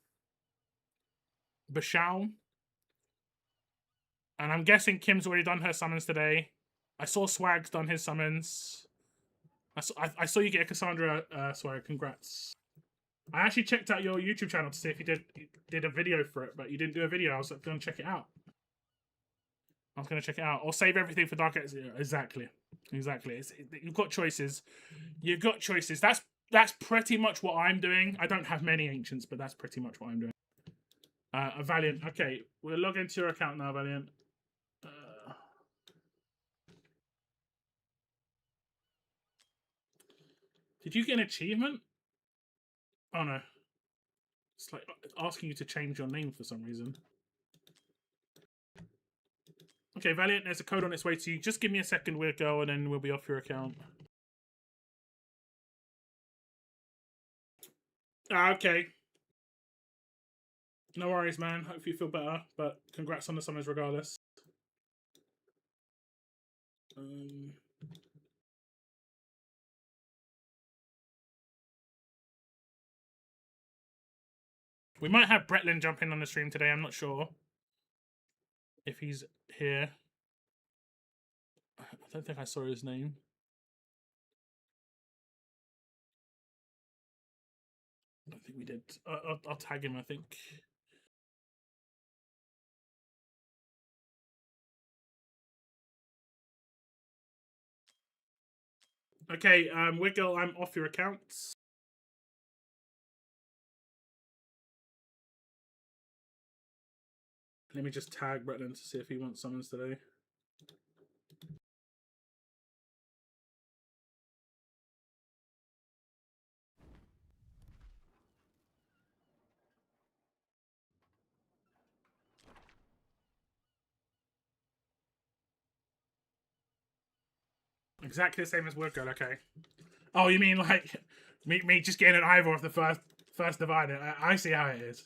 And I'm guessing Kim's already done her summons today. I saw Swag's done his summons. I saw you get a Kassandra, Swag. Congrats. I actually checked out your YouTube channel to see if you did a video for it, but you didn't do a video. I was going to check it out. Or save everything for Dark X0. Exactly. You've got choices. You've got choices. That's pretty much what I'm doing. I don't have many Ancients, but that's pretty much what I'm doing. Valiant. Okay, we'll log into your account now, Valiant. Did you get an achievement? Oh no. It's like asking you to change your name for some reason. Okay, Valiant, there's a code on its way to you. Just give me a second, weird girl, and then we'll be off your account. Okay. No worries, man. Hope you feel better, but congrats on the summons regardless. We might have Bretlin jump in on the stream today. I'm not sure if he's here. I don't think I saw his name. I don't think we did. I'll tag him, I think. Okay, Wiggle, I'm off your accounts. Let me just tag Bretlin to see if he wants summons today. Exactly the same as Woodgirl, okay. Oh, you mean like me just getting an Eivor off the first divider? I see how it is.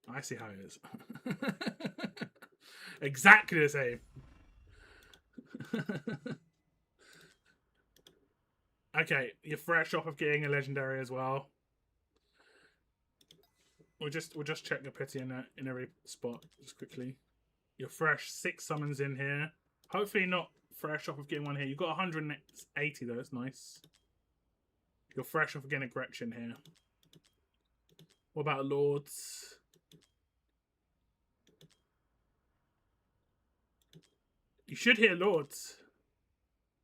I see how it is. Exactly the same. Okay, you're fresh off of getting a legendary as well. We'll just check your pity in every spot just quickly. You're fresh, 6 summons in here. Hopefully not fresh off of getting one here. You've got 180 though, that's nice. You're fresh off of getting a Gretchen here. What about Lords? You should hit Lords.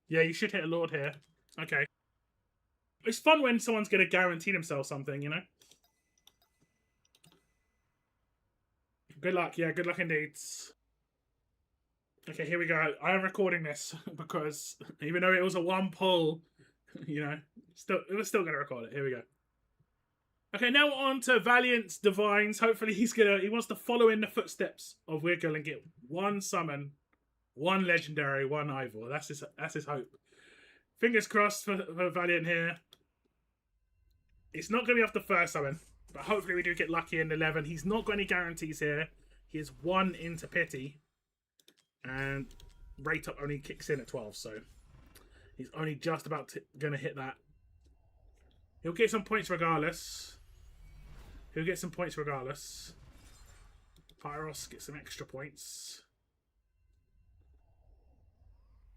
Yeah, you should hit a Lord here. Okay. It's fun when someone's going to guarantee themselves something, you know? Good luck. Yeah, good luck indeed. Okay, here we go. I am recording this because even though it was a 1 pull, you know, we're still going to record it. Here we go. Okay, now on to Valiant's Divines. Hopefully he wants to follow in the footsteps of Wiggle and get 1 summon, 1 legendary, 1 Eivor. That's his hope. Fingers crossed for Valiant here. It's not going to be off the first summon, but hopefully we do get lucky in 11. He's not got any guarantees here. He has 1 into pity. And rate up only kicks in at 12, so he's only just about going to hit that. He'll get some points regardless. Pyros gets some extra points.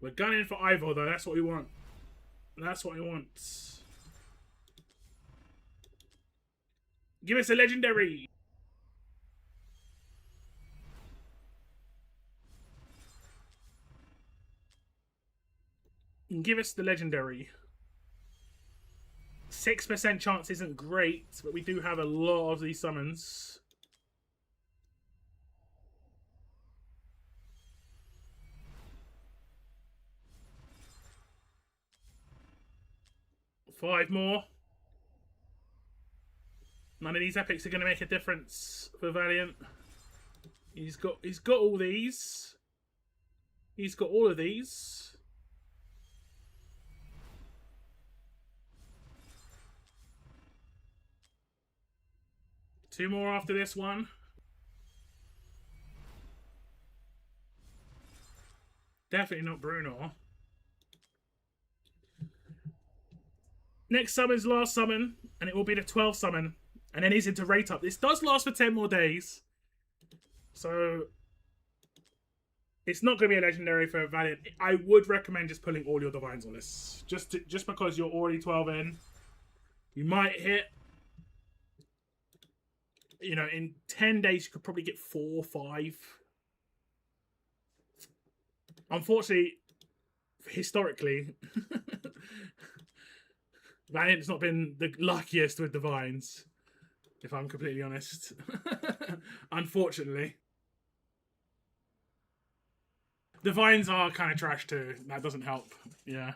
We're gunning for Eivor though, that's what we want. That's what we want. Give us a legendary! Give us the legendary. 6% chance isn't great, but we do have a lot of these summons. Five more. None of these epics are going to make a difference for Valiant. He's got all these. He's got all of these. Two more after this one. Definitely not Bruno. Next summon's last summon, and it will be the 12th summon. And then he's into rate up. This does last for 10 more days. So it's not going to be a legendary for Valiant. I would recommend just pulling all your divines on this. Just because you're already 12 in. You might hit, you know, in 10 days you could probably get 4 or 5. Unfortunately, historically, Valiant's not been the luckiest with divines, if I'm completely honest. Unfortunately. Divines are kind of trash too. That doesn't help. Yeah.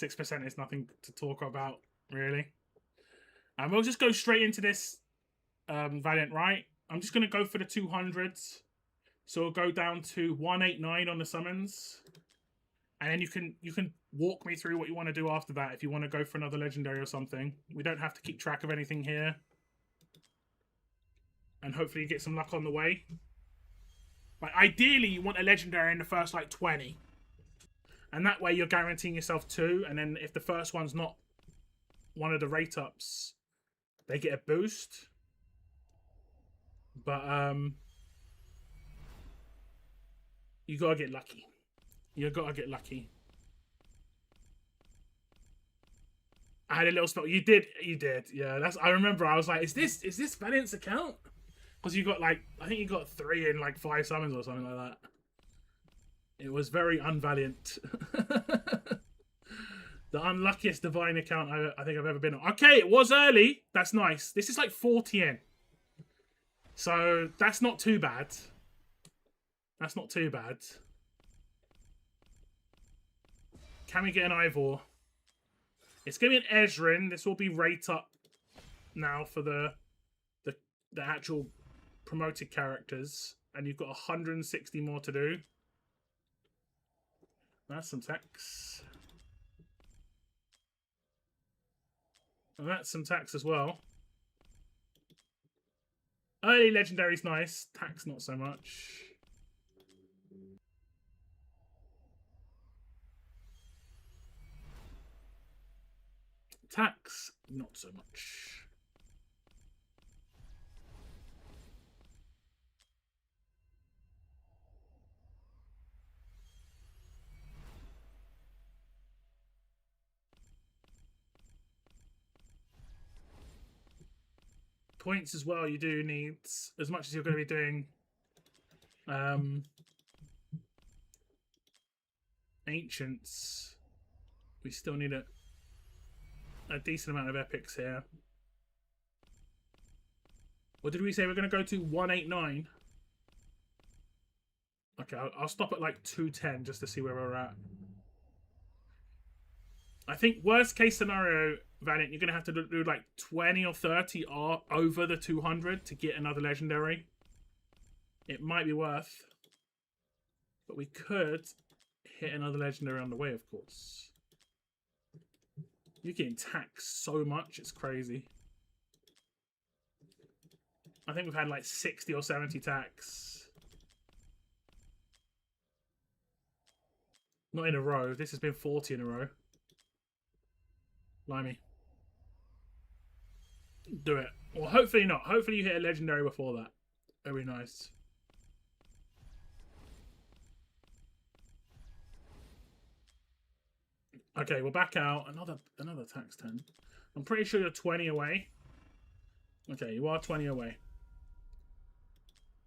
6% is nothing to talk about, really. And we'll just go straight into this Valiant, right? I'm just going to go for the 200s. So we'll go down to 189 on the summons. And then you can walk me through what you want to do after that if you want to go for another legendary or something. We don't have to keep track of anything here. And hopefully you get some luck on the way. Like, ideally, you want a legendary in the first, like, 20. And that way you're guaranteeing yourself 2. And then if the first one's not one of the rate ups, they get a boost. But, you gotta get lucky. You gotta get lucky. I had a little spell. You did. Yeah, that's. I remember. I was like, "Is this Valiant's account?" Because you got like, I think you got 3 in like 5 summons or something like that. It was very unvaliant. The unluckiest divine account I think I've ever been on. Okay, it was early. That's nice. This is like 40 in, so that's not too bad. That's not too bad. Can we get an Eivor? It's going to be an Ezrin. This will be rate up now for the actual promoted characters. And you've got 160 more to do. That's some tax. And that's some tax as well. Early legendary's nice. Tax not so much. Tax, not so much. Points as well, you do need, as much as you're going to be doing Ancients, we still need a decent amount of epics here. What did we say? We're going to go to 189. Okay, I'll stop at like 210 just to see where we're at. I think worst case scenario, Valiant, you're going to have to do like 20 or 30 over the 200 to get another legendary. It might be worth. But we could hit another legendary on the way, of course. You're getting taxed so much, it's crazy. I think we've had like 60 or 70 tax. Not in a row. This has been 40 in a row. Blimey. Do it. Well, hopefully not. Hopefully you hit a legendary before that. Very nice. Okay, we're back out. Another tax 10. I'm pretty sure you're 20 away. Okay, you are 20 away.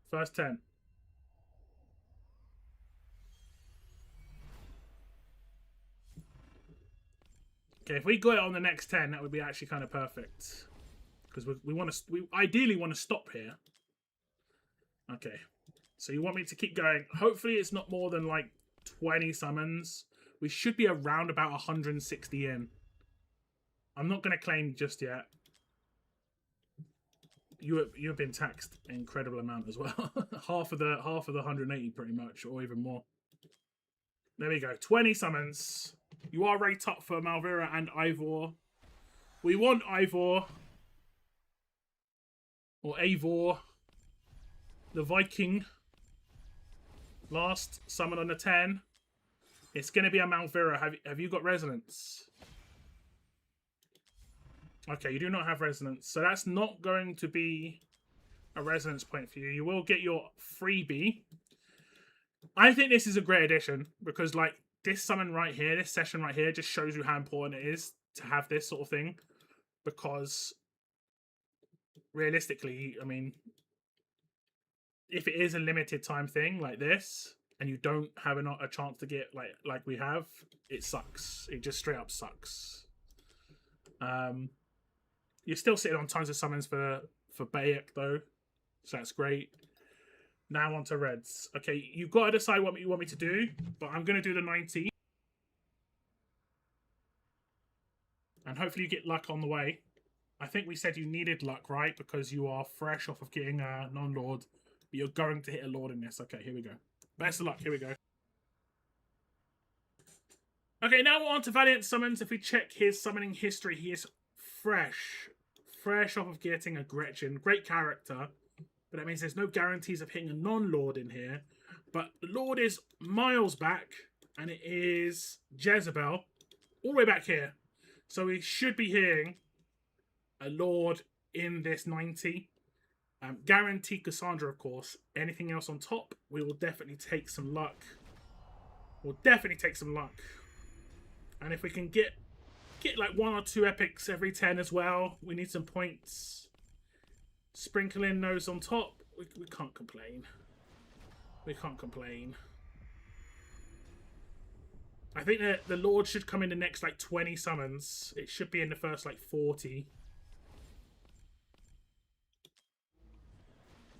First 10. Okay, if we got it on the next 10, that would be actually kind of perfect. Because we ideally want to stop here. Okay. So you want me to keep going. Hopefully it's not more than like 20 summons. We should be around about 160 in. I'm not going to claim just yet. You have been taxed an incredible amount as well. half of the 180 pretty much, or even more. There we go. 20 summons. You are rate up for Malvira and Eivor. We want Eivor. Or Eivor. The Viking. Last summon on the 10. It's going to be a Malvira. Have you got Resonance? Okay, you do not have Resonance. So that's not going to be a Resonance point for you. You will get your freebie. I think this is a great addition. Because, like, this summon right here, this session right here, just shows you how important it is to have this sort of thing. Because, realistically, I mean, if it is a limited time thing like this, and you don't have a chance to get like we have, it sucks. It just straight up sucks. You're still sitting on tons of summons for Bayek though, so that's great. Now on to Reds. Okay, you've got to decide what you want me to do, but I'm going to do the 90. And hopefully you get luck on the way. I think we said you needed luck, right? Because you are fresh off of getting a non-lord but you're going to hit a Lord in this. Okay, here we go. Best of luck. Here we go. Okay, now we're on to Valiant summons. If we check his summoning history, he is fresh. Fresh off of getting a Gretchen. Great character. But that means there's no guarantees of hitting a non-Lord in here. But the Lord is miles back. And it is Jezebel. All the way back here. So we should be hitting a Lord in this 90. Guaranteed Kassandra, of course. Anything else on top, we will definitely take some luck. We'll definitely take some luck. And if we can get like 1 or 2 epics every 10 as well, we need some points. Sprinkle in those on top. We can't complain. We can't complain. I think that the Lord should come in the next like 20 summons. It should be in the first like 40.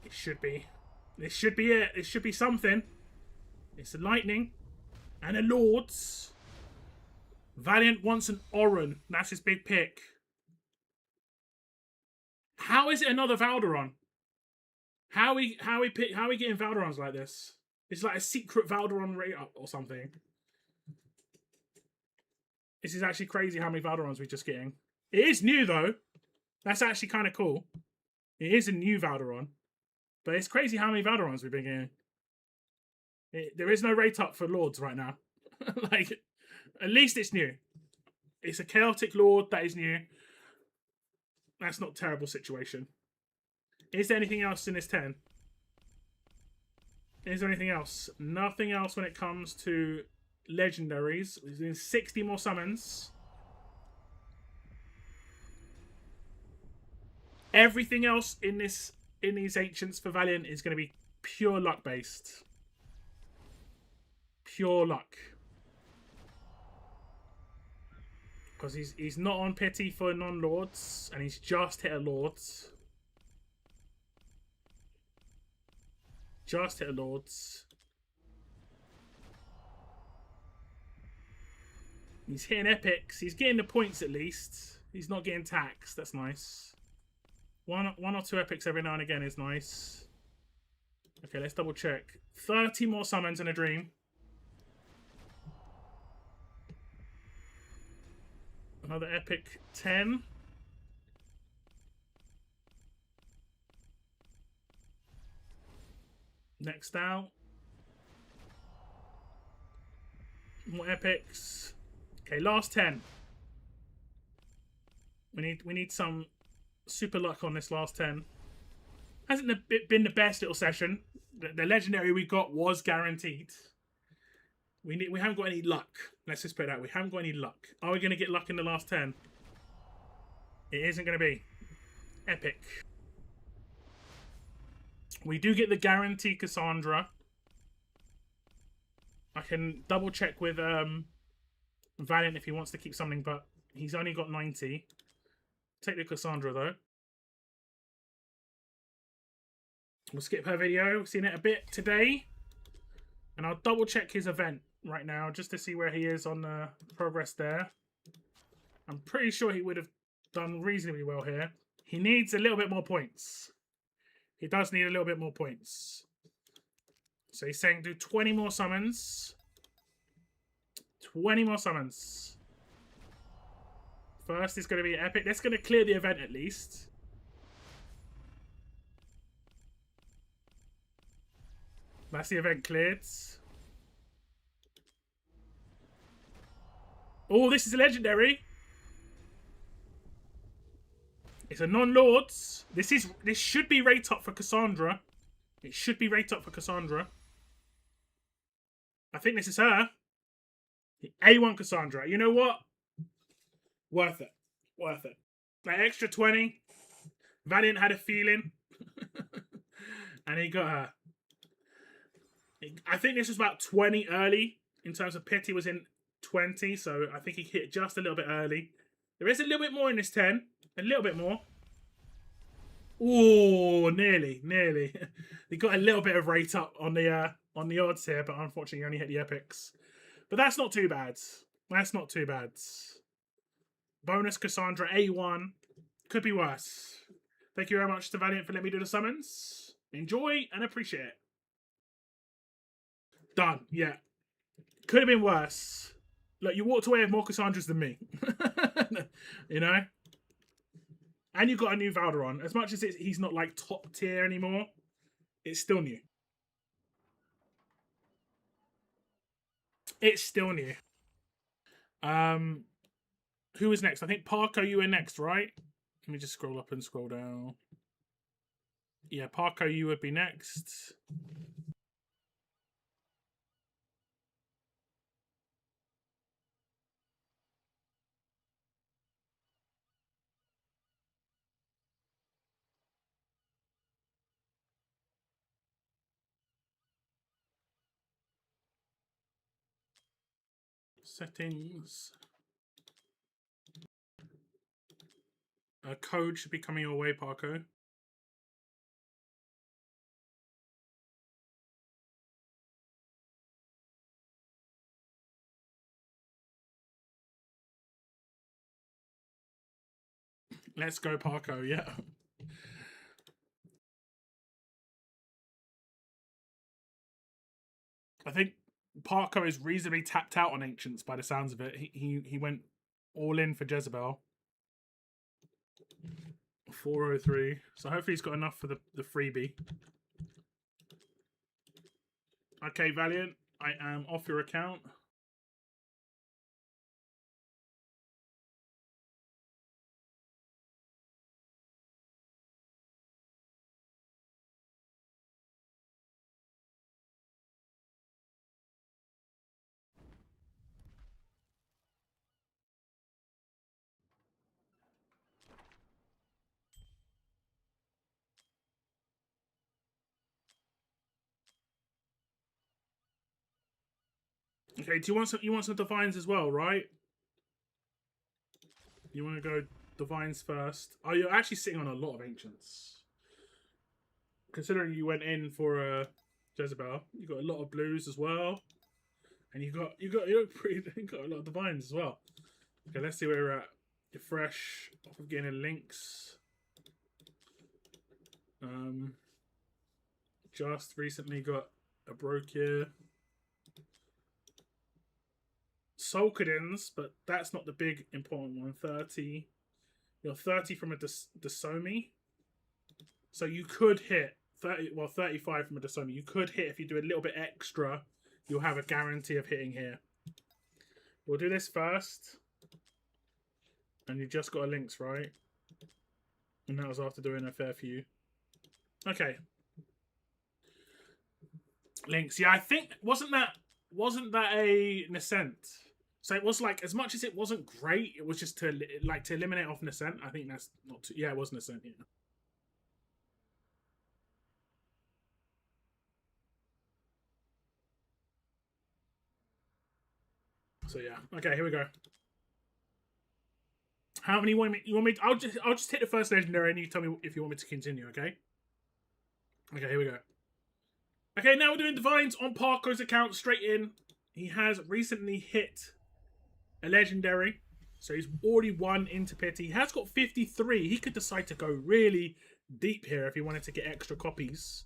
It should be. This should be it. It should be something. It's a lightning. And a Lord's. Valiant wants an Oran. That's his big pick. How is it another Valderon? How are we getting Valderons like this? It's like a secret Valderon rate up or something. This is actually crazy how many Valderons we're just getting. It is new though. That's actually kind of cool. It is a new Valderon. But it's crazy how many Valderons we've been getting. There is no rate up for Lords right now. Like, at least it's new. It's a chaotic Lord that is new. That's not a terrible situation. Is there anything else in this 10? Is there anything else? Nothing else when it comes to legendaries. We're doing 60 more summons. Everything else in these ancients for Valiant is going to be pure luck based. Pure luck. Because he's not on pity for non-lords, and he's just hit a lords. Just hit a lords. He's hitting epics. He's getting the points at least. He's not getting taxed. That's nice. One or 2 epics every now and again is nice. Okay, let's double check. 30 more summons in a dream. Another epic 10. Next out. More epics. Okay, last 10. We need some super luck on this last 10. Hasn't been the best little session. The legendary we got was guaranteed. We haven't got any luck. Let's just put it that. We haven't got any luck. Are we going to get luck in the last 10? It isn't going to be. Epic. We do get the guaranteed Kassandra. I can double check with Valiant if he wants to keep something, but he's only got 90. Take the Kassandra though. We'll skip her video. We've seen it a bit today. And I'll double check his event right now just to see where he is on the progress there. I'm pretty sure he would have done reasonably well here. He needs a little bit more points. He does need a little bit more points. So he's saying do 20 more summons. 20 more summons. First is going to be epic. That's going to clear the event at least. That's the event cleared. Oh, this is a legendary. It's a non-lords. This should be rate up for Kassandra. It should be rate up for Kassandra. I think this is her. The A1 Kassandra. You know what? Worth it. Worth it. That extra 20. Valiant had a feeling. And he got her. I think this was about 20 early. In terms of pity was in 20. So I think he hit just a little bit early. There is a little bit more in this 10. A little bit more. Oh, nearly. Nearly. They got a little bit of rate up on the odds here. But unfortunately, only hit the epics. But that's not too bad. That's not too bad. Bonus Kassandra A1. Could be worse. Thank you very much to Valiant for letting me do the summons. Enjoy and appreciate it. Done. Yeah. Could have been worse. Look, you walked away with more Kassandras than me. You know? And you got a new Valderon. As much as he's not like top tier anymore, it's still new. It's still new. Who is next? I think Parko, you were next, right? Let me just scroll up and scroll down. Yeah, Parko, you would be next. Settings. A code should be coming your way, Parko. Let's go, Parko, yeah. I think Parko is reasonably tapped out on Ancients by the sounds of it. He went all in for Jezebel. 403. So hopefully he's got enough for the freebie. Okay, Valiant, I am off your account. Okay, do you want some divines as well, right? You want to go divines first? Oh, you're actually sitting on a lot of ancients. Considering you went in for a Jezebel, you got a lot of blues as well, and you got you got a lot of divines as well. Okay, let's see where we're at. You're fresh off of getting links. Just recently got a Brokir. Solkadins, but that's not the big important one. 30. You're 30 from a Dasomi. So you could hit 30, well, 35 from a Dasomi. You could hit if you do a little bit extra. You'll have a guarantee of hitting here. We'll do this first. And you just got a links, right? And that was after doing a fair few. Okay. Links. Yeah, I think wasn't that a Nascent? So it was like, as much as it wasn't great, it was just to eliminate off Nascent. I think that's not too, yeah, it was Nascent, yeah. So yeah. Okay, here we go. How many you want me I'll just hit the first legendary and you tell me if you want me to continue, okay? Okay, here we go. Okay, now we're doing divines on Parko's account straight in. He has recently hit a legendary. So he's already won into Pity. He has got 53. He could decide to go really deep here if he wanted to get extra copies.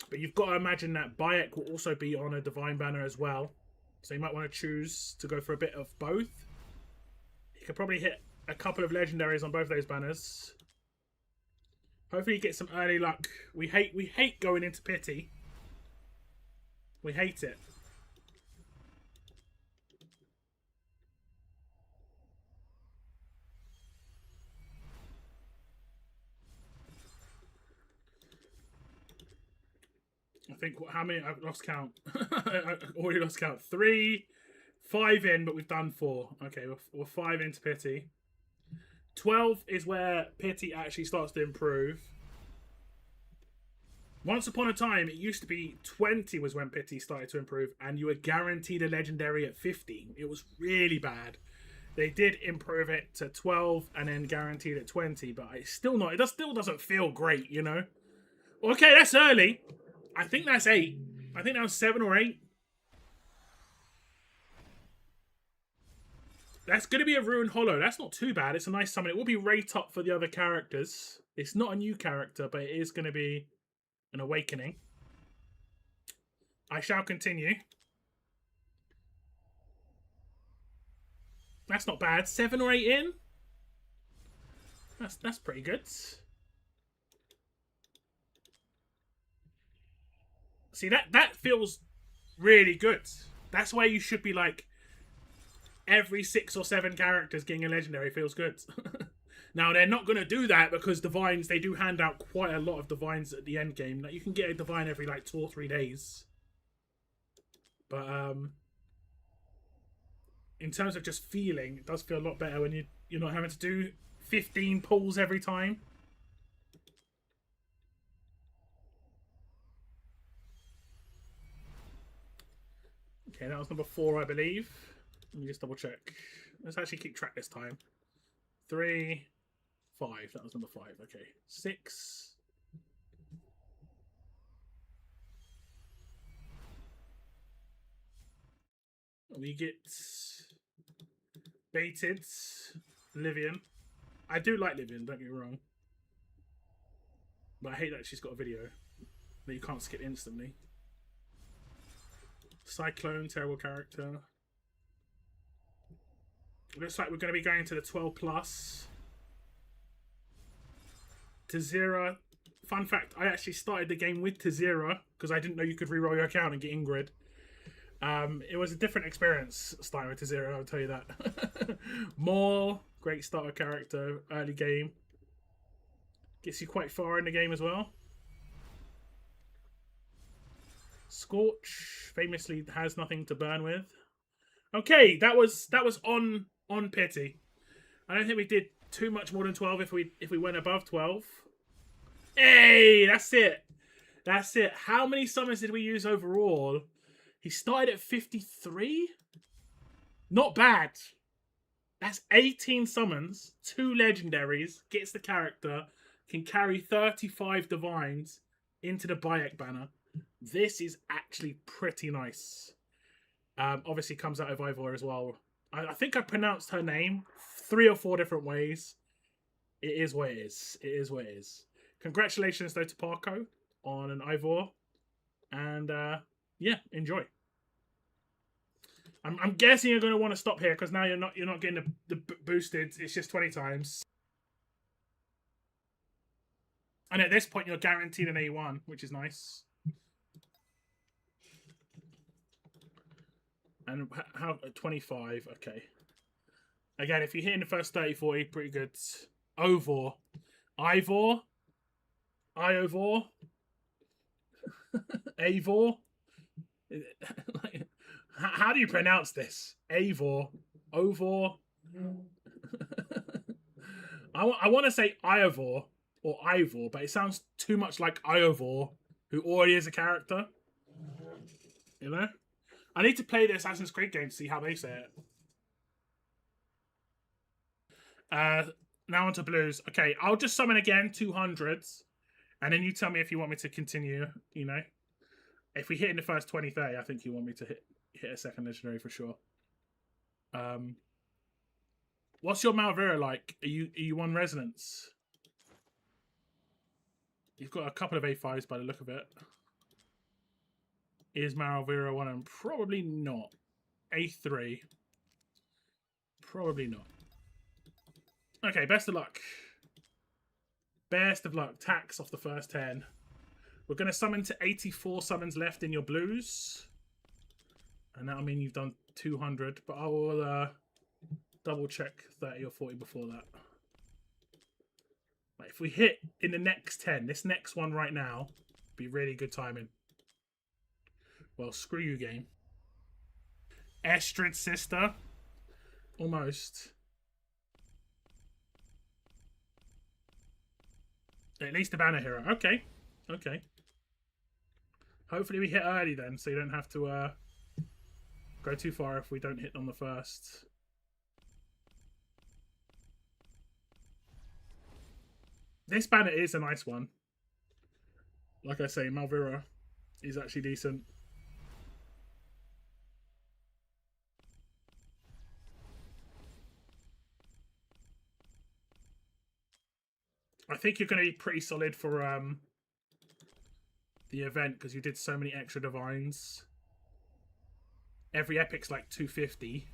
But you've got to imagine that Bayek will also be on a Divine banner as well. So you might want to choose to go for a bit of both. He could probably hit a couple of legendaries on both those banners. Hopefully you get some early luck. We hate going into Pity. We hate it. I think how many I've lost count. I already lost count. 3, 5 in, but we've done 4. Okay, we're 5 into Pity. 12 is where Pity actually starts to improve. Once upon a time, it used to be 20 was when Pity started to improve, and you were guaranteed a legendary at 15. It was really bad. They did improve it to 12 and then guaranteed at 20, but it's still not. It still doesn't feel great, you know. Okay, that's early. I think that's 8. I think that was 7 or 8. That's going to be a Ruined Hollow. That's not too bad. It's a nice summon. It will be rate up for the other characters. It's not a new character, but it is going to be an awakening. I shall continue. That's not bad. 7 or 8 in. That's pretty good. See, that feels really good. That's where you should be like, every 6 or 7 characters getting a legendary feels good. Now, they're not going to do that because divines, they do hand out quite a lot of divines at the end game. Like, you can get a divine every like 2 or 3 days. But in terms of just feeling, it does feel a lot better when you're not having to do 15 pulls every time. Okay, that was number 4, I believe. Let me just double check. Let's actually keep track this time. 3, 5. That was number 5. Okay. 6. We get baited Livian. I do like Livian, don't get me wrong. But I hate that she's got a video that you can't skip instantly. Cyclone, terrible character. Looks like we're going to be going to the 12 plus. Tazira. Fun fact, I actually started the game with Tazira because I didn't know you could reroll your account and get Ingrid. It was a different experience starting with Tazira, I'll tell you that. Maul, great starter character, early game. Gets you quite far in the game as well. Scorch famously has nothing to burn with. Okay, that was on pity. I don't think we did too much more than 12 if we went above 12. Hey, that's it. That's it. How many summons did we use overall? He started at 53? Not bad. That's 18 summons, 2 legendaries, gets the character, can carry 35 divines into the Bayek banner. This is actually pretty nice. Obviously comes out of Eivor as well. I think I pronounced her name 3 or 4 different ways. It is what it is. It is what it is. Congratulations though to Parko on an Eivor. And yeah, enjoy. I'm guessing you're going to want to stop here because now you're not getting the boosted. It's just 20 times. And at this point, you're guaranteed an A1, which is nice. And how 25? Okay. Again, if you hit in the first 30, 40, pretty good. Eivor. Eivor. Eivor. Eivor. How do you pronounce this? Eivor. Ovor. I want to say Eivor or Eivor, but it sounds too much like Eivor, who already is a character. You know? I need to play the Assassin's Creed game to see how they say it. Now onto blues. Okay, I'll just summon again 200s, and then you tell me if you want me to continue, you know? If we hit in the first 20, 30, I think you want me to hit a second legendary for sure. What's your Malvera like? Are you on resonance? You've got a couple of A5s by the look of it. Is Malvera one of them? Probably not. A3. Probably not. Okay, best of luck. Best of luck. Tax off the first 10. We're going to summon to 84 summons left in your blues. And that'll mean you've done 200. But I will double check 30 or 40 before that. Like if we hit in the next 10, this next one right now, be really good timing. Well, screw you, game. Estrid sister. Almost. At least a banner hero. Okay. Okay. Hopefully we hit early then, so you don't have to go too far if we don't hit on the first. This banner is a nice one. Like I say, Malvera is actually decent. I think you're going to be pretty solid for the event because you did so many extra divines. Every epic's like 250,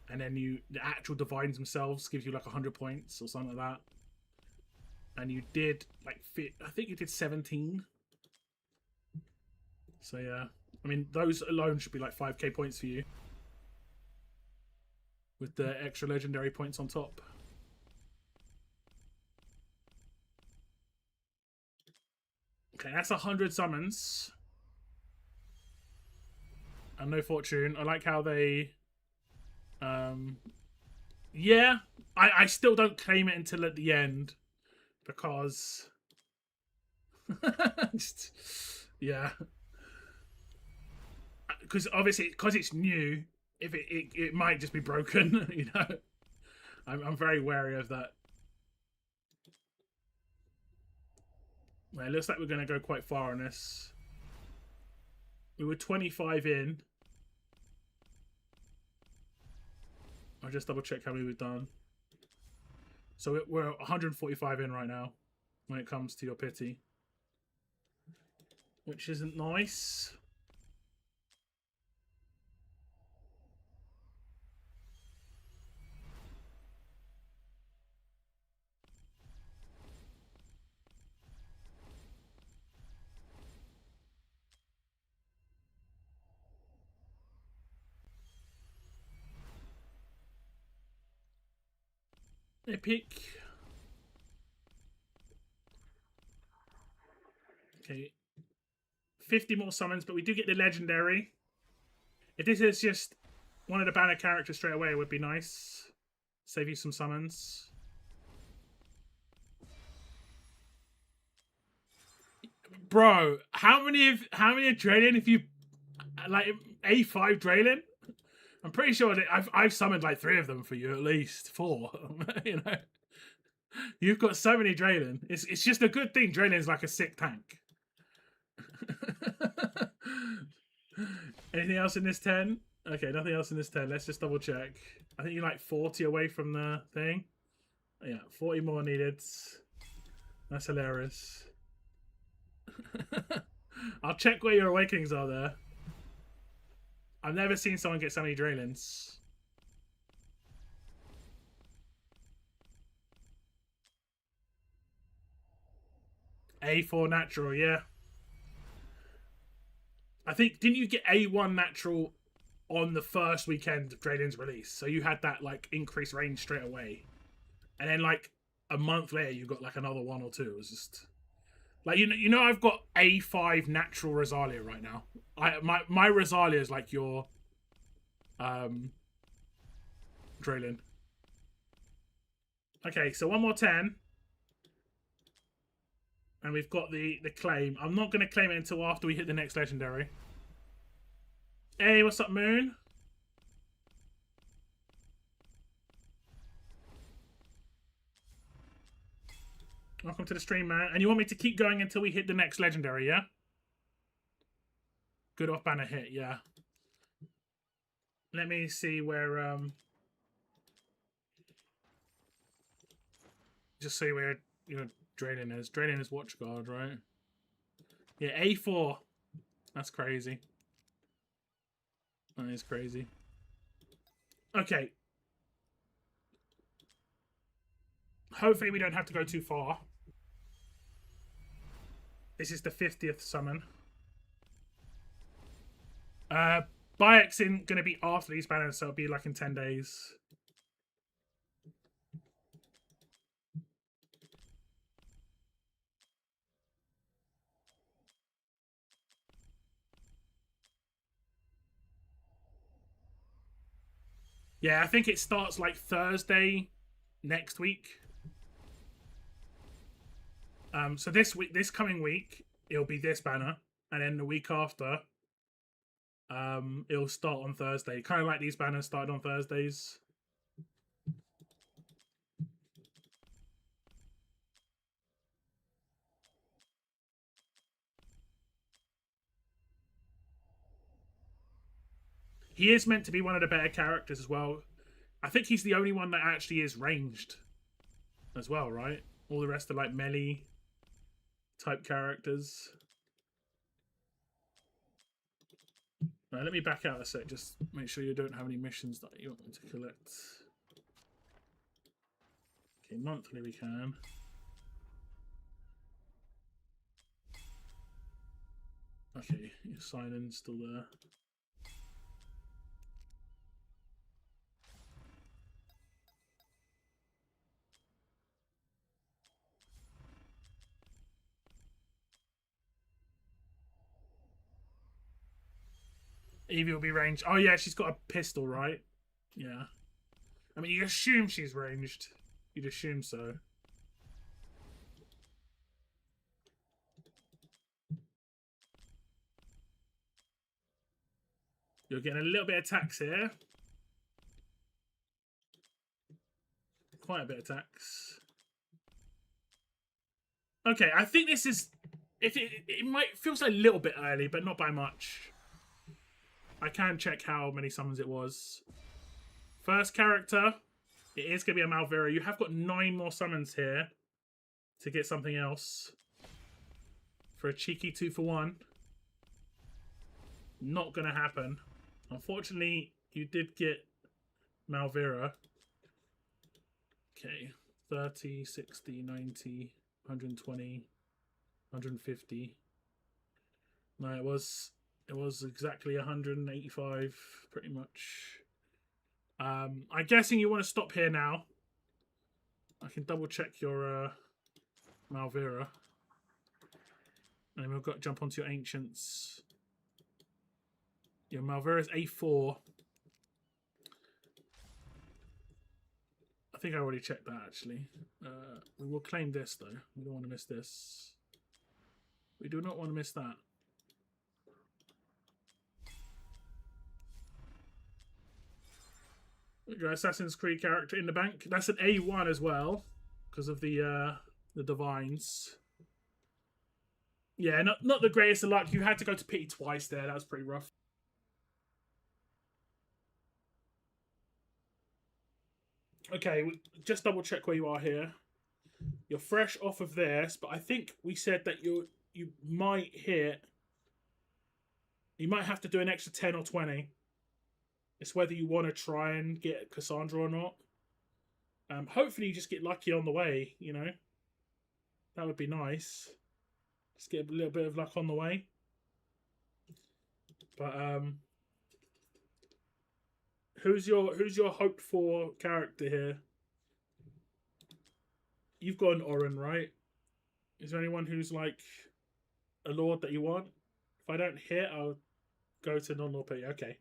and then the actual divines themselves gives you like 100 points or something like that. And you did like I think you did 17. So yeah, I mean those alone should be like 5k points for you, with the extra legendary points on top. Okay, that's 100 summons. And no fortune. I like how they... yeah, I still don't claim it until at the end. Because... just, yeah. Because obviously, because it's new, if it might just be broken, you know? I'm very wary of that. Well, it looks like we're going to go quite far on this. We were 25 in. I'll just double check how many we've done. So we're 145 in right now when it comes to your pity. Which isn't nice. Epic. Okay. 50 more summons, but we do get the legendary. If this is just one of the banner characters straight away, it would be nice. Save you some summons. Bro, how many of Draylen have you like A5 Draylen? I'm pretty sure that I've summoned like 3 of them for you, at least 4. You know, you've got so many Draylen. It's just a good thing. Draylen's like a sick tank. Anything else in this 10? Okay, nothing else in this 10. Let's just double check. I think you're like 40 away from the thing. Yeah, 40 more needed. That's hilarious. I'll check where your awakenings are there. I've never seen someone get so many Draylens. A4 natural, yeah. I think, didn't you get A1 natural on the first weekend of Draylen's release? So you had that like increased range straight away. And then like a month later you got like another 1 or 2. It was just like, you know I've got A5 natural Rosalia right now. My Rosalia is like your Draylen. Okay, so 1 more 10. And we've got the claim. I'm not going to claim it until after we hit the next legendary. Hey, what's up, Moon? Welcome to the stream, man. And you want me to keep going until we hit the next legendary, yeah? Good off banner hit, yeah. Let me see where just see where Draylen is. Draylen is Watchguard, right? Yeah, A4. That's crazy. That is crazy. Okay. Hopefully we don't have to go too far. This is the 50th summon. Bayek's going to be after these banners, so it'll be like in 10 days. Yeah, I think it starts like Thursday next week. So this coming week, it'll be this banner, and then the week after, it'll start on Thursday. Kind of like these banners started on Thursdays. He is meant to be one of the better characters as well. I think he's the only one that actually is ranged as well, right? All the rest are like melee type characters. Right, let me back out a sec. Just make sure you don't have any missions that you want me to collect. Okay, monthly we can. Okay, your sign-in's still there. Evie will be ranged. Oh yeah, she's got a pistol, right? Yeah. I mean, you assume she's ranged. You'd assume so. You're getting a little bit of tax here. Quite a bit of tax. Okay, I think this is... If it might feels a little bit early, but not by much. I can check how many summons it was. First character, it is going to be a Malvira. You have got 9 more summons here to get something else. For a cheeky 2-for-1. Not going to happen. Unfortunately, you did get Malvira. Okay, 30, 60, 90, 120, 150. No, it was exactly 185, pretty much. I'm guessing you want to stop here now. I can double check your Malvira. And we've got to jump onto your Ancients. Your Malvira is A4. I think I already checked that, actually. We will claim this, though. We don't want to miss this. We do not want to miss that. We got Assassin's Creed character in the bank. That's an A1 as well, because of the Divines. Yeah, not the greatest of luck. You had to go to pity twice there. That was pretty rough. Okay, just double check where you are here. You're fresh off of this, but I think we said that you might hit. You might have to do an extra 10 or 20. It's whether you want to try and get Kassandra or not. Hopefully you just get lucky on the way, you know. That would be nice. Just get a little bit of luck on the way. But who's your hoped for character here? You've got an Orin, right? Is there anyone who's like a lord that you want? If I don't hit, I'll go to non-lord pity. Okay.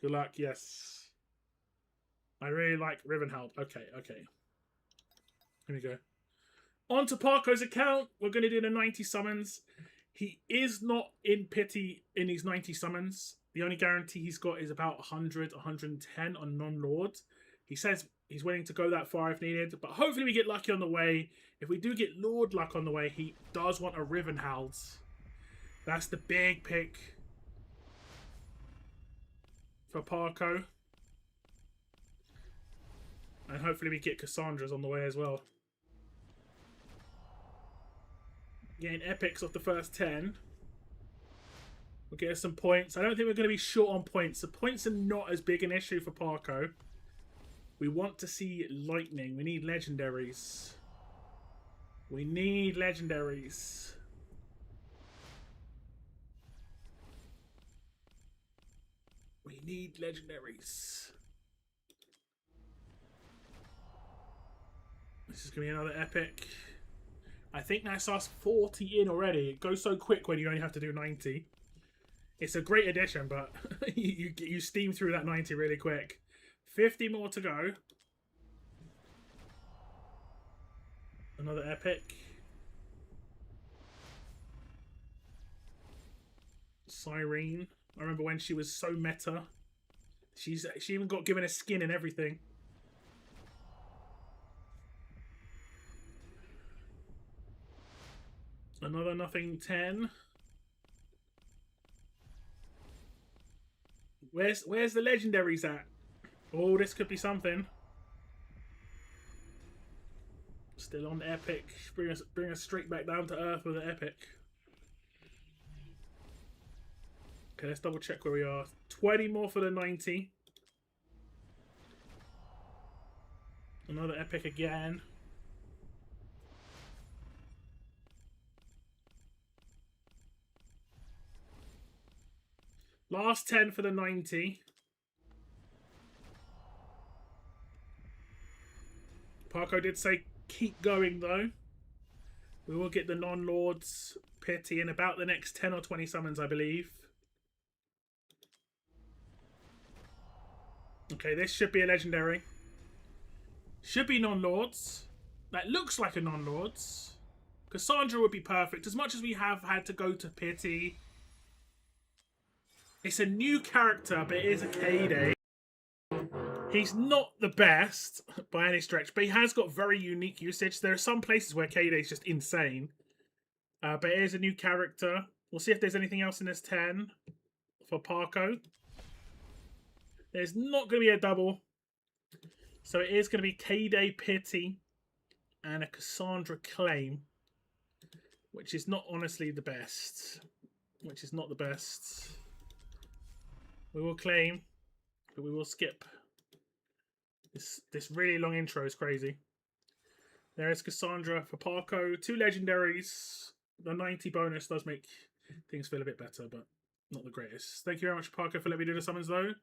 Good luck, yes. I really like Rivenheld. Okay. Here we go. On to Parko's account. We're going to do the 90 summons. He is not in pity in these 90 summons. The only guarantee he's got is about 100, 110 on non-lord. He says he's willing to go that far if needed, but hopefully we get lucky on the way. If we do get Lord luck on the way, he does want a Rivenheld. That's the big pick for Parko. And hopefully we get Kassandra's on the way as well. Getting epics off the first 10. We'll get us some points. I don't think we're going to be short on points. The points are not as big an issue for Parko. We want to see lightning. We need legendaries. We need legendaries. We need legendaries. This is going to be another epic. I think that's us 40 in already. It goes so quick when you only have to do 90. It's a great addition, but you steam through that 90 really quick. 50 more to go. Another epic. Cyrene. I remember when she was so meta. She even got given a skin and everything. Another nothing 10. Where's the legendaries at? Oh, this could be something. Still on epic. Bring us straight back down to earth with an epic. Okay, let's double check where we are. 20 more for the 90. Another epic again. Last 10 for the 90. Parko did say keep going though. We will get the non-lords pity in about the next 10 or 20 summons, I believe. Okay, this should be a legendary. Should be non-lords. That looks like a non-lords. Kassandra would be perfect. As much as we have had to go to pity. It's a new character, but it is a K-Day. He's not the best by any stretch, but he has got very unique usage. There are some places where K-Day is just insane. But it is a new character. We'll see if there's anything else in this 10 for Parko. There's not going to be a double. So it is going to be K-Day Pity and a Kassandra Claim. Which is not honestly the best. Which is not the best. We will claim, but we will skip. This really long intro is crazy. There is Kassandra for Parko. 2 legendaries. The 90 bonus does make things feel a bit better, but not the greatest. Thank you very much, Parko, for letting me do the summons, though.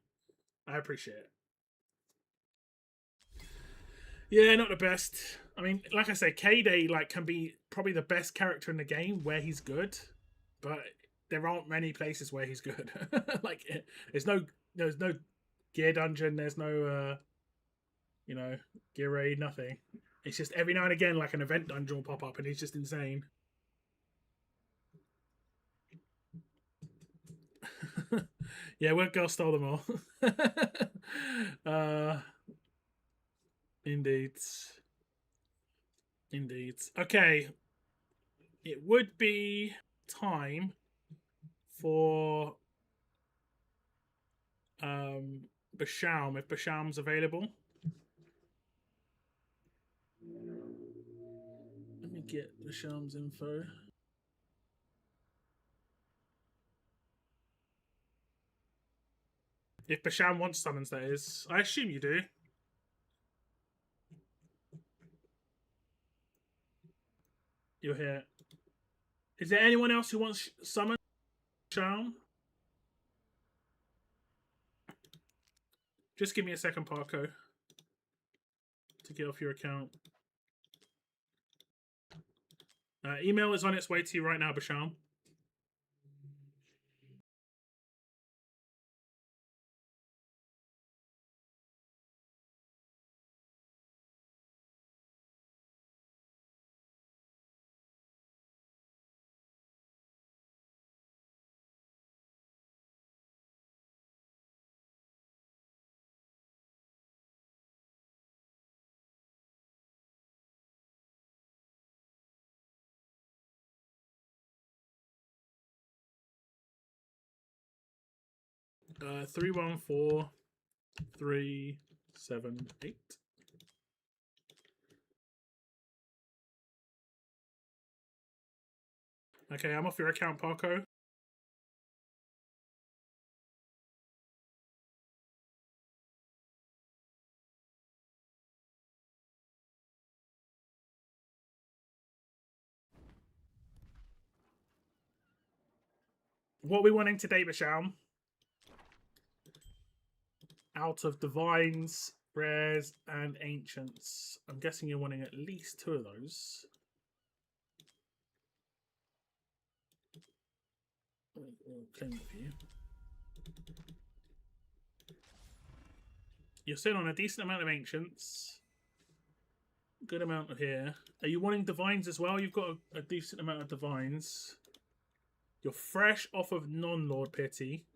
I appreciate it. Yeah, not the best. I mean, like I say, K-Day can be probably the best character in the game where he's good, but there aren't many places where he's good. There's no gear dungeon. There's no gear raid. Nothing. It's just every now and again, like an event dungeon will pop up, and he's just insane. Yeah, Work Girl stole them all. Indeed. Okay. It would be time for Bashaum, if Bashaum's available. Let me get Bashaum's info. If Bashaum wants summons, that is. I assume you do. You're here. Is there anyone else who wants summon? Bashaum? Just give me a second, Parko, to get off your account. Email is on its way to you right now, Bashaum. Uh, 314378. Okay, I'm off your account, Parko. What are we wanting today, Bashaum? Out of Divines, Rares, and Ancients. I'm guessing you're wanting at least 2 of those. We'll claim it for you. You're sitting on a decent amount of Ancients. Good amount of here. Are you wanting Divines as well? You've got a decent amount of Divines. You're fresh off of non-Lord Pity.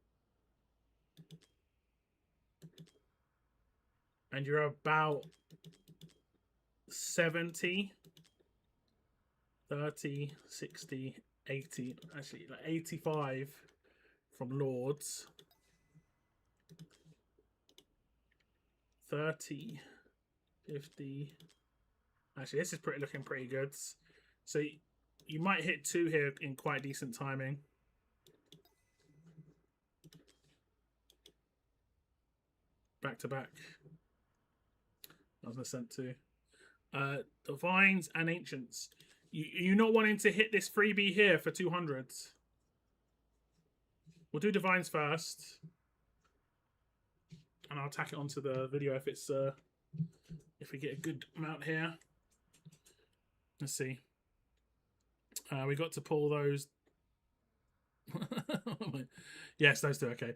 And you're about 70, 30, 60, 80, actually like 85 from Lords. 30, 50. Actually, this is looking pretty good. So you might hit 2 here in quite decent timing. Back to back. I was going to send 2. Divines and Ancients. You're not wanting to hit this freebie here for 200s. We'll do Divines first. And I'll tack it onto the video if it's if we get a good amount here. Let's see. We got to pull those. Yes, those 2. Okay.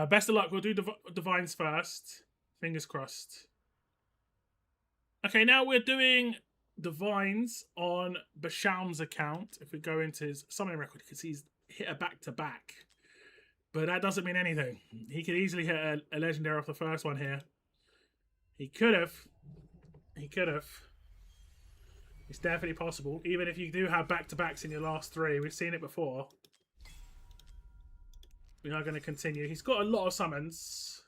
Best of luck. We'll do Divines first. Fingers crossed. Okay, now we're doing Divines on Basham's account. If we go into his summoning record, because he's hit a back-to-back. But that doesn't mean anything. He could easily hit a legendary off the first one here. He could have. He could have. It's definitely possible. Even if you do have back-to-backs in your last 3. We've seen it before. We are going to continue. He's got a lot of summons.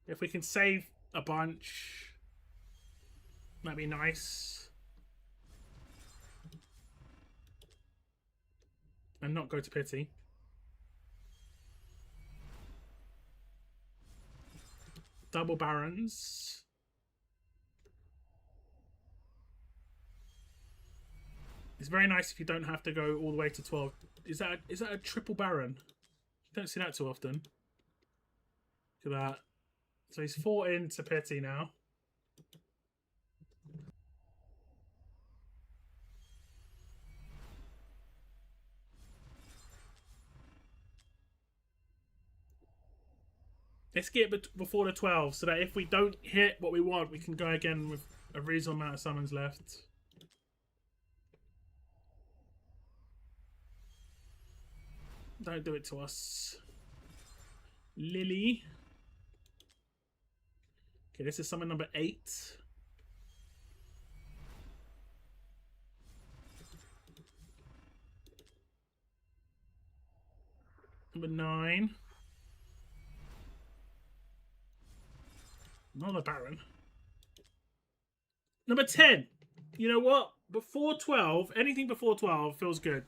If we can save a bunch, that'd be nice. And not go to pity. Double Barons. It's very nice if you don't have to go all the way to 12. Is that a triple Baron? Don't see that too often. Look at that. So he's 4 into pity now. Let's get before the 12 so that if we don't hit what we want, we can go again with a reasonable amount of summons left. Don't do it to us. Lily. Okay, this is summon number 8. Number 9. Another Baron. Number 10. You know what? Before 12, anything before 12 feels good.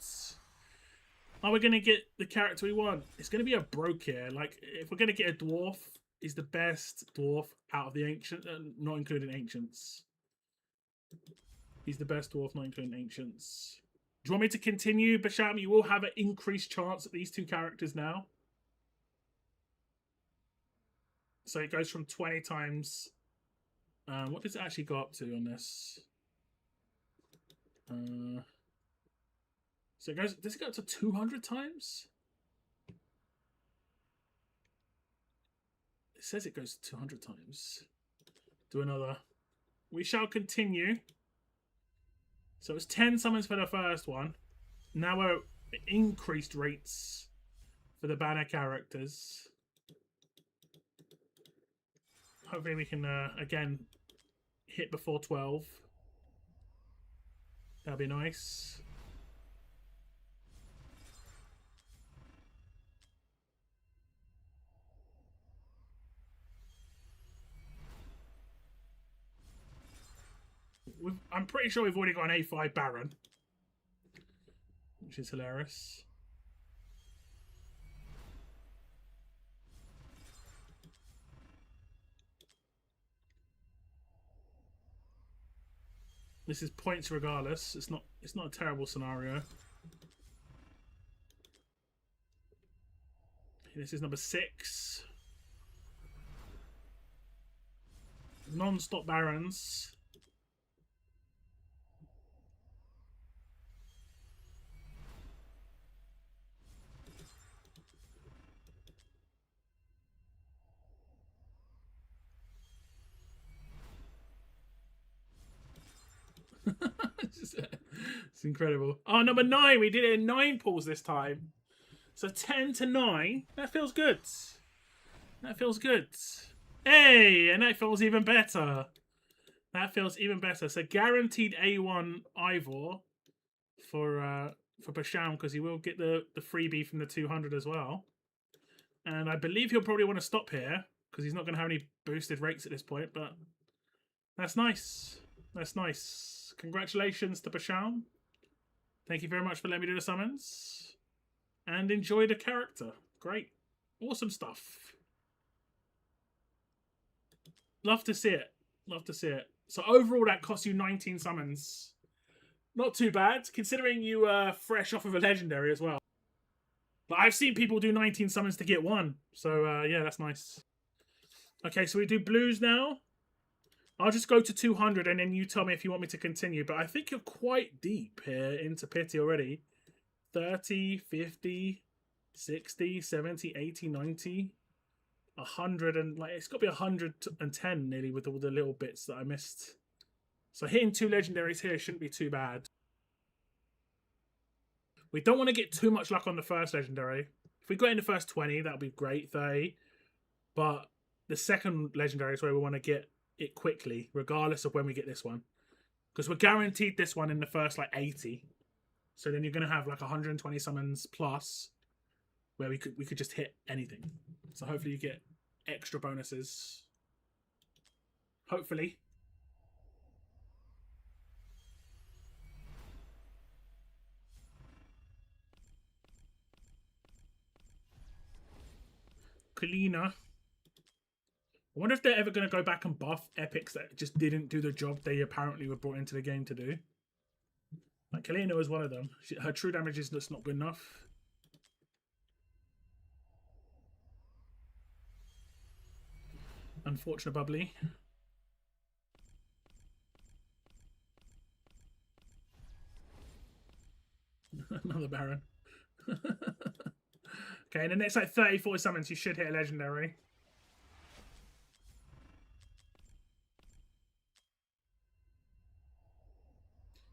Are we going to get the character we want? It's going to be a Broke here. Like, if we're going to get a Dwarf, he's the best Dwarf out of the Ancient, not including Ancients. He's the best Dwarf, not including Ancients. Do you want me to continue, Basham? You will have an increased chance at these 2 characters now. So it goes from 20 times. What does it actually go up to on this? So it goes. Does it go up to 200 times? It says it goes to 200 times. Do another. We shall continue. So it's 10 summons for the first one. Now we're increased rates for the banner characters. Hopefully we can, again, hit before 12. That'd be nice. I'm pretty sure we've already got an A5 Baron, which is hilarious. This is points regardless. It's not a terrible scenario. This is number 6. Non-stop Barons. It's incredible. Oh, number 9. We did it in 9 pulls this time. So 10 to 9. That feels good. That feels good. Hey, and that feels even better. That feels even better. So guaranteed A1 Eivor for Basham, because he will get the freebie from the 200 as well. And I believe he'll probably want to stop here. because he's not going to have any boosted rates at this point, but that's nice. That's nice. Congratulations to Bashaun. Thank you very much for letting me do the summons. And enjoy the character. Great. Awesome stuff. Love to see it. Love to see it. So overall, that cost you 19 summons. Not too bad, considering you were fresh off of a legendary as well. But I've seen people do 19 summons to get one. So, yeah, that's nice. Okay, so we do blues now. I'll just go to 200 and then you tell me if you want me to continue. But I think you're quite deep here into Pity already. 30, 50, 60, 70, 80, 90, 100. And like it's got to be 110 nearly with all the little bits that I missed. So hitting 2 legendaries here shouldn't be too bad. We don't want to get too much luck on the first legendary. If we got in the first 20, that would be great, 30. But the second legendary is where we want to get it quickly, regardless of when we get this one. Because we're guaranteed this one in the first, like, 80. So then you're going to have, like, 120 summons plus, where we could just hit anything. So hopefully you get extra bonuses. Hopefully. Kalina. I wonder if they're ever going to go back and buff epics that just didn't do the job they apparently were brought into the game to do. Like, Kalina was one of them. Her true damage is just not good enough. Unfortunate bubbly. Another Baron. Okay, in the next like 30, 40 summons, you should hit a legendary.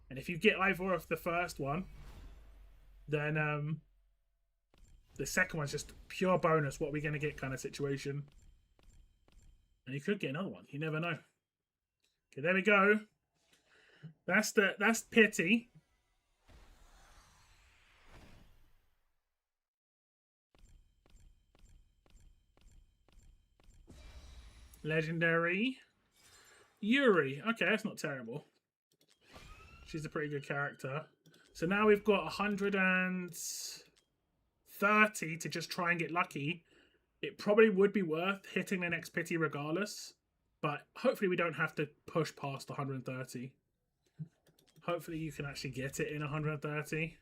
And if you get Eivor off the first one, then the second one's just pure bonus. What are we going to get kind of situation. And you could get another one. You never know. Okay, there we go. That's Pity. Legendary. Yuri. Okay, that's not terrible. She's a pretty good character. So now we've got 130 to just try and get lucky. It probably would be worth hitting the next Pity regardless. But hopefully we don't have to push past 130. Hopefully you can actually get it in 130.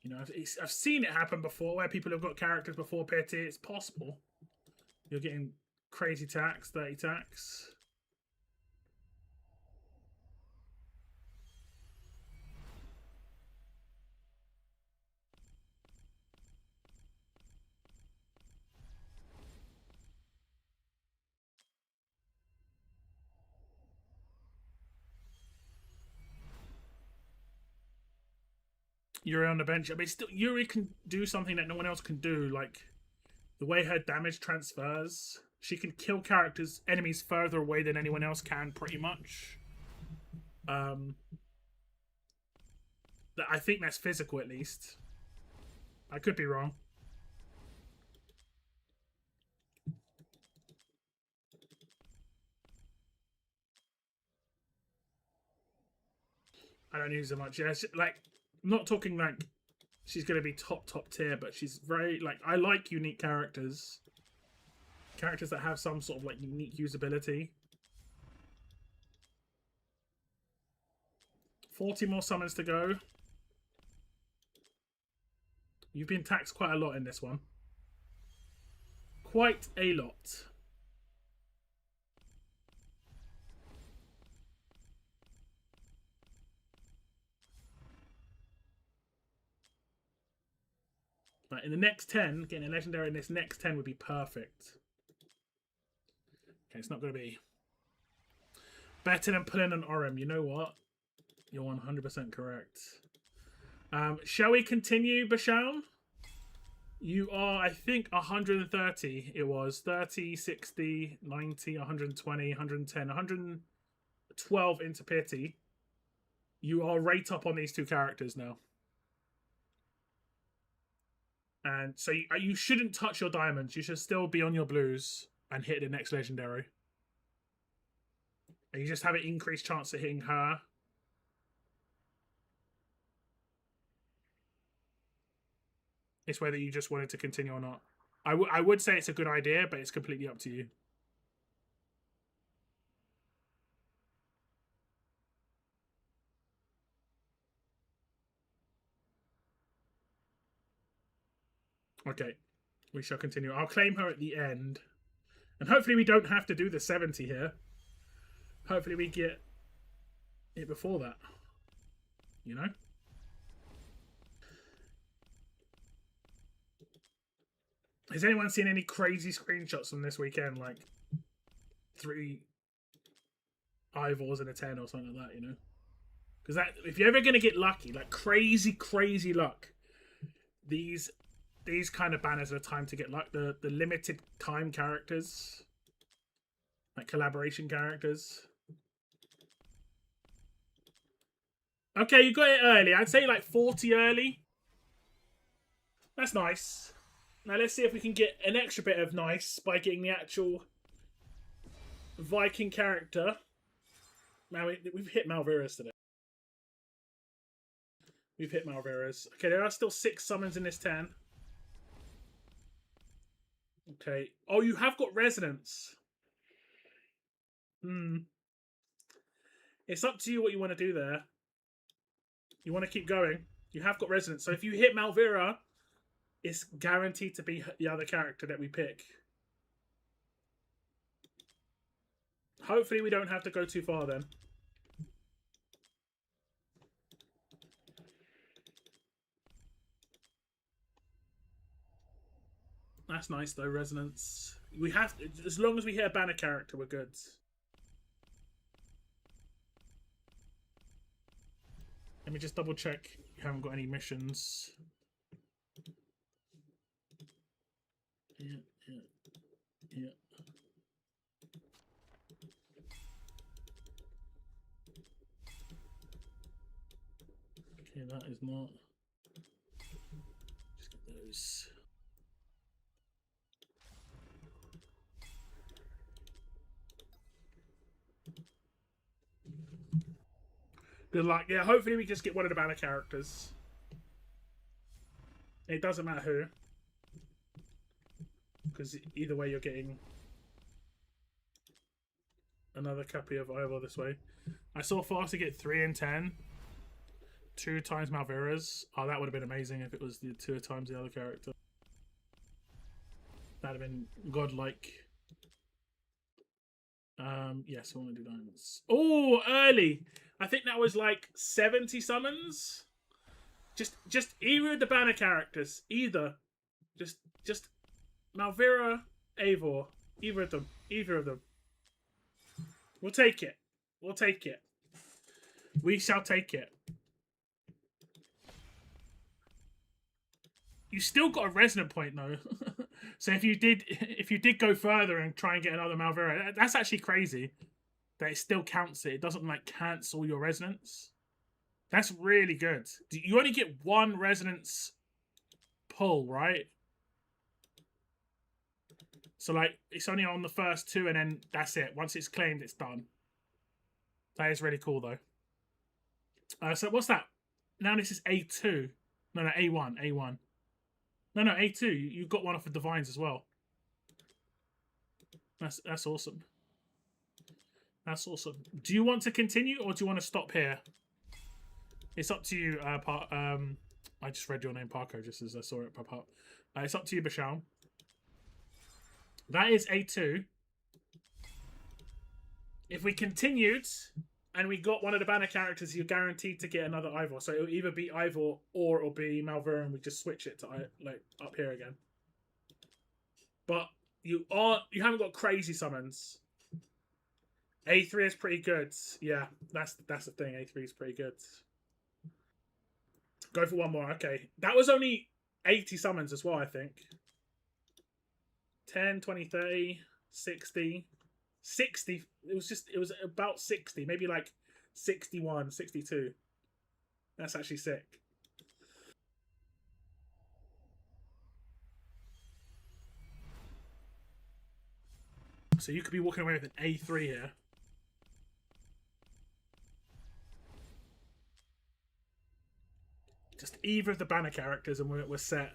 You know, I've seen it happen before where people have got characters before Pity. It's possible. You're getting crazy tax, 30 tax. Yuri on the bench. I mean, still, Yuri can do something that no one else can do, like the way her damage transfers. She can kill enemies further away than anyone else can, pretty much. I think that's physical, at least. I could be wrong. I don't use her much. Yeah, like, I'm not talking like she's going to be top tier, but she's very, like, I like unique characters. Characters that have some sort of, like, unique usability. 40 more summons to go. You've been taxed quite a lot in this one. Quite a lot. Right, in the next 10, getting a legendary in this next 10 would be perfect. Okay, it's not going to be better than pulling an Orem. You know what? You're 100% correct. Shall we continue, Bashaun? You are, I think, 130. It was 30, 60, 90, 120, 110, 112 into Pity. You are right up on these two characters now. And so you shouldn't touch your diamonds. You should still be on your blues and hit the next legendary. And you just have an increased chance of hitting her. It's whether you just wanted to continue or not. I would say it's a good idea, but it's completely up to you. Okay, we shall continue. I'll claim her at the end. And hopefully we don't have to do the 70 here. Hopefully we get it before that. You know? Has anyone seen any crazy screenshots from this weekend? Like 3 Eivors and a 10 or something like that, you know? Because that, if you're ever going to get lucky, like crazy, crazy luck, these kind of banners are the time to get luck. The limited time characters, like collaboration characters. Okay, you got it early. I'd say like 40 early. That's nice. Now let's see if we can get an extra bit of nice by getting the actual Viking character. Now we've hit Malvira's today. We've hit Malvira's. Okay, there are still 6 summons in this 10. Okay. Oh, you have got Resonance. It's up to you what you want to do there. You want to keep going. You have got Resonance. So if you hit Malvira, it's guaranteed to be the other character that we pick. Hopefully we don't have to go too far then. That's nice though, Resonance. We have to, as long as we hit a banner character, we're good. Let me just double check you haven't got any missions. Yeah. Okay, that is not. Just get those. Good luck. Yeah, hopefully we just get one of the banner characters. It doesn't matter who. Because either way you're getting another copy of Eivor this way. I saw Faster get 3 and 10. 2 times Malvira's. Oh, that would have been amazing if it was the 2 times the other character. That'd have been godlike. Yes, I want to do diamonds. Oh, early. I think that was like 70 summons. Just either of the banner characters. Either. Just Malvira, Eivor. Either of them. Either of them. We'll take it. We'll take it. We shall take it. You still got a resonant point though. So if you did go further and try and get another Malvira, that's actually crazy. That it still counts it. It doesn't like cancel your resonance. That's really good. You only get 1 resonance pull, right? So like it's only on the first 2 and then that's it. Once it's claimed, it's done. That is really cool though. So what's that? Now this is A2. No, A1. A1. No, A2. You got one off of Divines as well. That's awesome. That's awesome. Do you want to continue or do you want to stop here? It's up to you. I just read your name, Parko, just as I saw it pop up. It's up to you, Bashal. That is A2. If we continued and we got one of the banner characters, you're guaranteed to get another Eivor. So it'll either be Eivor or it'll be Malvira, and we just switch it to like up here again. But you haven't got crazy summons. A3 is pretty good. Yeah, that's the thing. A3 is pretty good. Go for one more. Okay, that was only 80 summons as well, I think. 10, 20, 30, 60. 60. It was about 60, maybe like 61, 62. That's actually sick. So you could be walking away with an A3 here. Just either of the banner characters and we're set.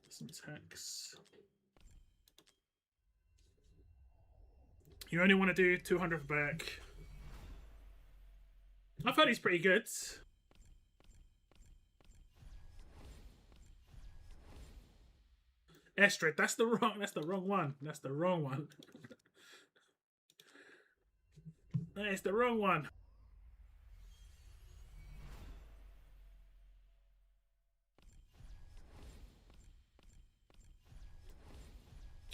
Some text. You only want to do 200 back. I've heard he's pretty good. Estrid, that's the wrong one. That's the wrong one. It's the wrong one.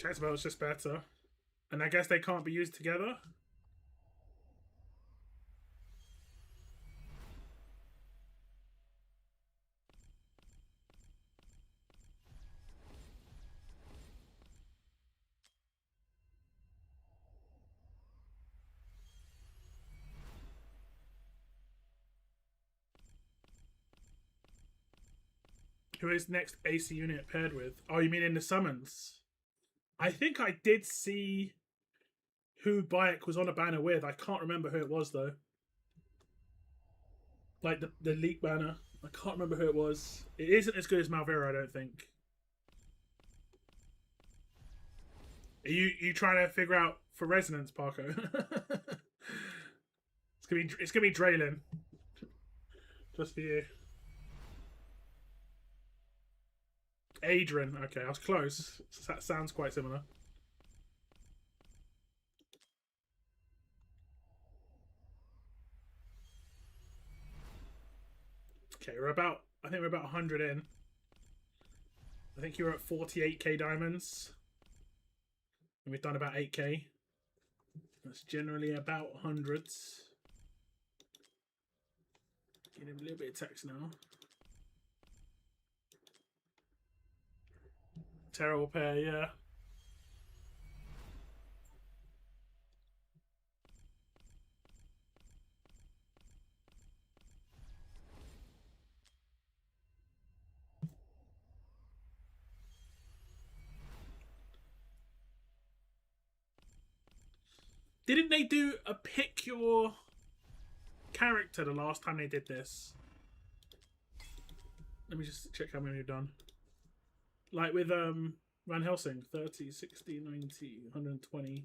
Jezebel's just better. And I guess they can't be used together. Who is next AC unit paired with? Oh, you mean in the summons? I think I did see who Bayek was on a banner with. I can't remember who it was, though. Like the leak banner. I can't remember who it was. It isn't as good as Malvera, I don't think. Are you trying to figure out for resonance, Parko? It's gonna be Draylin. Just for you. Adrian. Okay, I was close. That sounds quite similar. Okay, I think we're about 100 in. I think you were at 48k diamonds. And we've done about 8k. That's generally about 100. Get him a little bit of text now. Terrible pair, yeah. Didn't they do a pick your character the last time they did this? Let me just check how many we've done. Like with Van Helsing, 30, 60, 90, 120,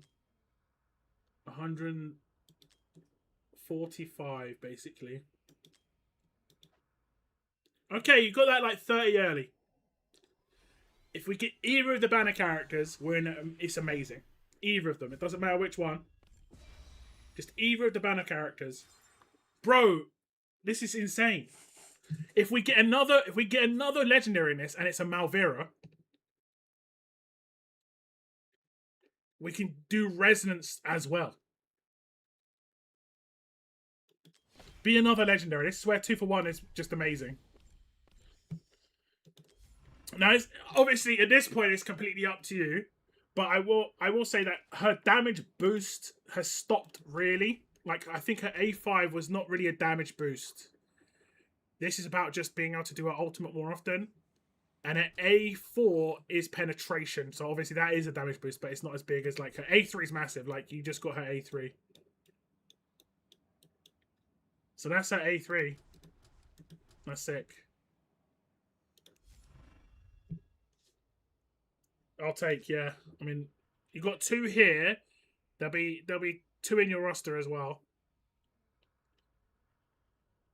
145 basically. Okay, you got that like 30 early. If we get either of the banner characters, we're in. It's amazing. Either of them. It doesn't matter which one. Just either of the banner characters. Bro, this is insane. If we get another legendary in this and it's a Malvera, we can do resonance as well. Be another legendary. This is where 2 for 1 is just amazing. Now, obviously at this point it's completely up to you, but I will say that her damage boost has stopped really. Like, I think her A5 was not really a damage boost. This is about just being able to do her ultimate more often. And her A4 is penetration. So obviously that is a damage boost, but it's not as big as, like, her A3 is massive. Like, you just got her A3. So that's her A3. That's sick. I'll take, yeah. I mean, you got 2 here. There'll be 2 in your roster as well.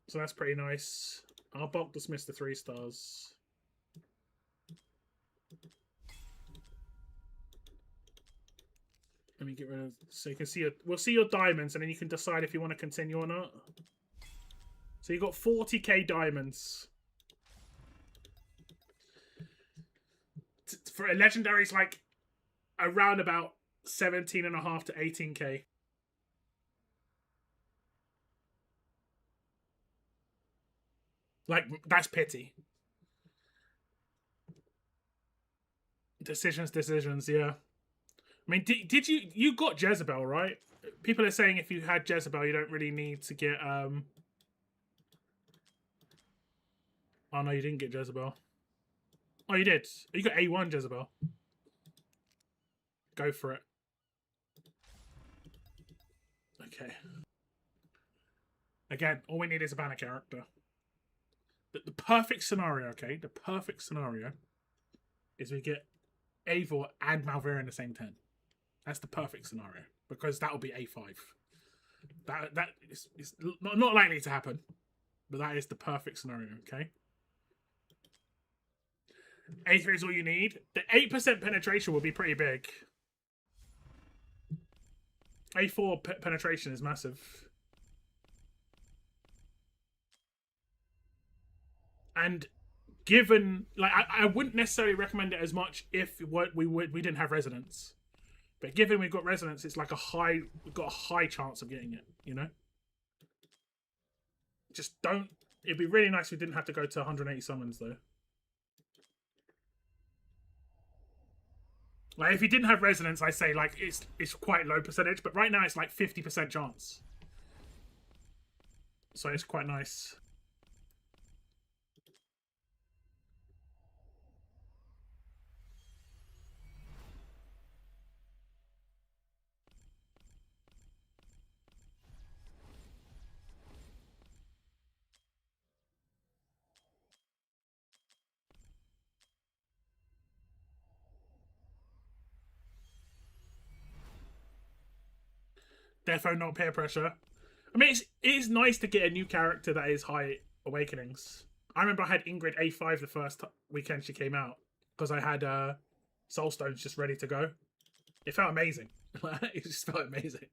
So that's pretty nice. I'll bulk dismiss the 3 stars. Let me get rid of, so you can see we'll see your diamonds, and then you can decide if you want to continue or not. So you got 40k diamonds. For a legendary, it's like around about 17.5 to 18k. Like, that's pity. Decisions, yeah. I mean, did you got Jezebel, right? People are saying if you had Jezebel, you don't really need to get Oh no, you didn't get Jezebel. Oh, you did. You got A1 Jezebel. Go for it. Okay. Again, all we need is a banner character. The perfect scenario, okay? The perfect scenario is we get Eivor and Malvera in the same 10. That's the perfect scenario. Because that will be A5. That is not likely to happen. But that is the perfect scenario, okay? A3 is all you need. The 8% penetration will be pretty big. A4 penetration is massive. And given, like, I wouldn't necessarily recommend it as much if we didn't have resonance. But given we've got resonance, it's like we've got a high chance of getting it, you know? Just don't, it'd be really nice if we didn't have to go to 180 summons though. Like, if you didn't have resonance, I say, like, it's quite low percentage, but right now it's like 50% chance. So it's quite nice. Defo, not peer pressure. I mean, it is nice to get a new character that is high awakenings. I remember I had Ingrid A5 the first weekend she came out because I had Soul Stones just ready to go. It felt amazing. It just felt amazing.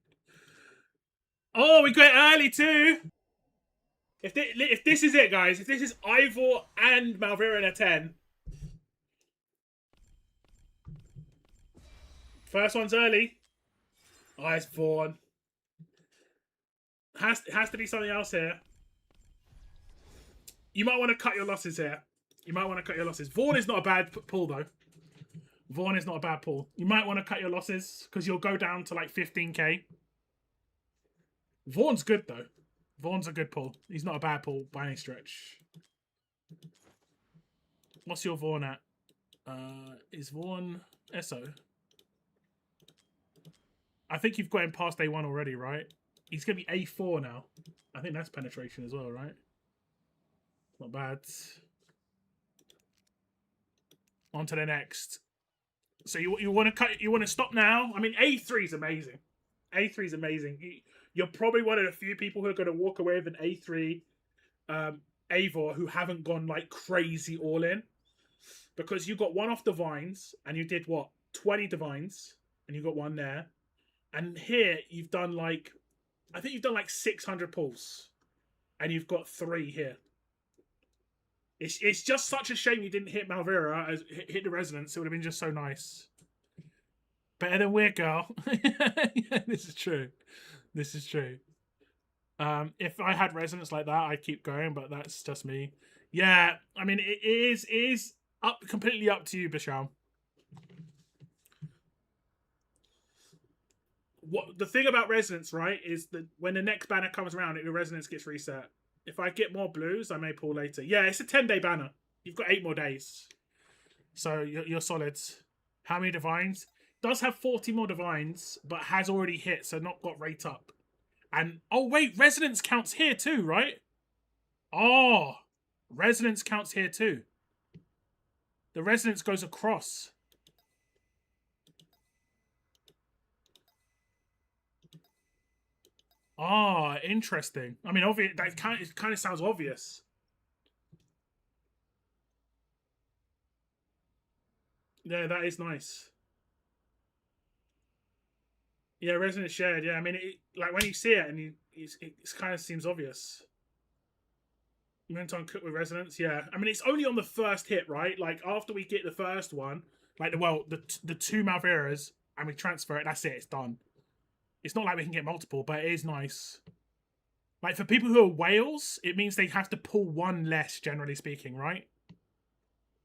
Oh, we got it early too. If this is it, guys, if this is Eivor and Malvera in a 10. First one's early. Oh, it's Vaughn. Has to be something else here. You might want to cut your losses here. You might want to cut your losses. Vaughn is not a bad pull, though. Vaughn is not a bad pull. You might want to cut your losses because you'll go down to like 15k. Vaughn's good, though. Vaughn's a good pull. He's not a bad pull by any stretch. What's your Vaughn at? Is Vaughn SO? I think you've got him past A1 already, right? He's going to be A4 now. I think that's penetration as well, right? Not bad. On to the next. So you want to cut? You want to stop now? I mean, A3 is amazing. A3 is amazing. You're probably one of the few people who are going to walk away with an A3 Eivor who haven't gone like crazy all in, because you got one off Divines and you did what, 20 Divines, and you got one there, and here you've done like, I think you've done like 600 pulls, and you've got 3 here. It's just such a shame you didn't hit Malvera, as hit the resonance. It would have been just so nice. Better than Weird Girl. Yeah, this is true. This is true. If I had resonance like that, I'd keep going, but that's just me. Yeah, I mean, it is completely up to you, Bisham. What the thing about resonance, right, is that when the next banner comes around, your resonance gets reset. If I get more blues, I may pull later. Yeah, it's a 10-day banner. You've got 8 more days. So you're solid. How many divines? Does have 40 more divines, but has already hit, so not got rate up. And, oh wait, resonance counts here too, right? Oh, resonance counts here too. The resonance goes across. Ah, oh, interesting. I mean, obvious. That kind of sounds obvious. Yeah, that is nice. Yeah, resonance shared. Yeah, I mean, like when you see it, and it kind of seems obvious. Moonton cook with resonance. Yeah, I mean, it's only on the first hit, right? Like after we get the first one, like the 2 Malveras, and we transfer it. That's it. It's done. It's not like we can get multiple, but it is nice. Like, for people who are whales, it means they have to pull 1 less, generally speaking, right?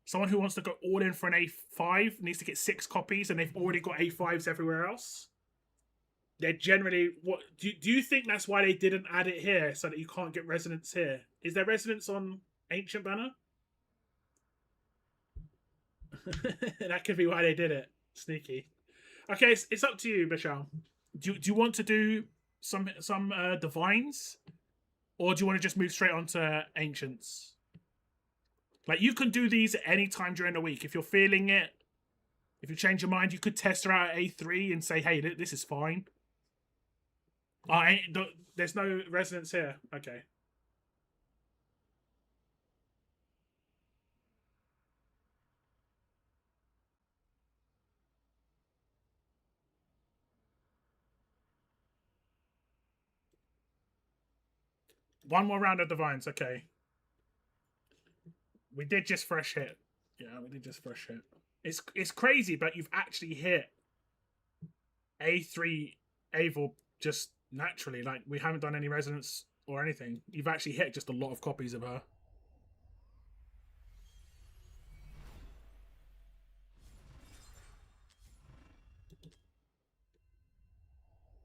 Someone who wants to go all in for an A5 needs to get 6 copies, and they've already got A5s everywhere else. They're generally... What do you think that's why they didn't add it here, so that you can't get resonance here? Is there resonance on Ancient Banner? That could be why they did it. Sneaky. Okay, it's up to you, Michelle. Do you want to do some divines, or do you want to just move straight on to ancients? Like, you can do these at any time during the week if you're feeling it. If you change your mind, you could test her out at A3 and say, "Hey, this is fine." There's no resonance here. Okay. One more round of divines. Okay. We did just fresh hit. Yeah, we did just fresh hit. It's crazy, but you've actually hit A3 Eivor just naturally. Like, we haven't done any resonance or anything. You've actually hit just a lot of copies of her.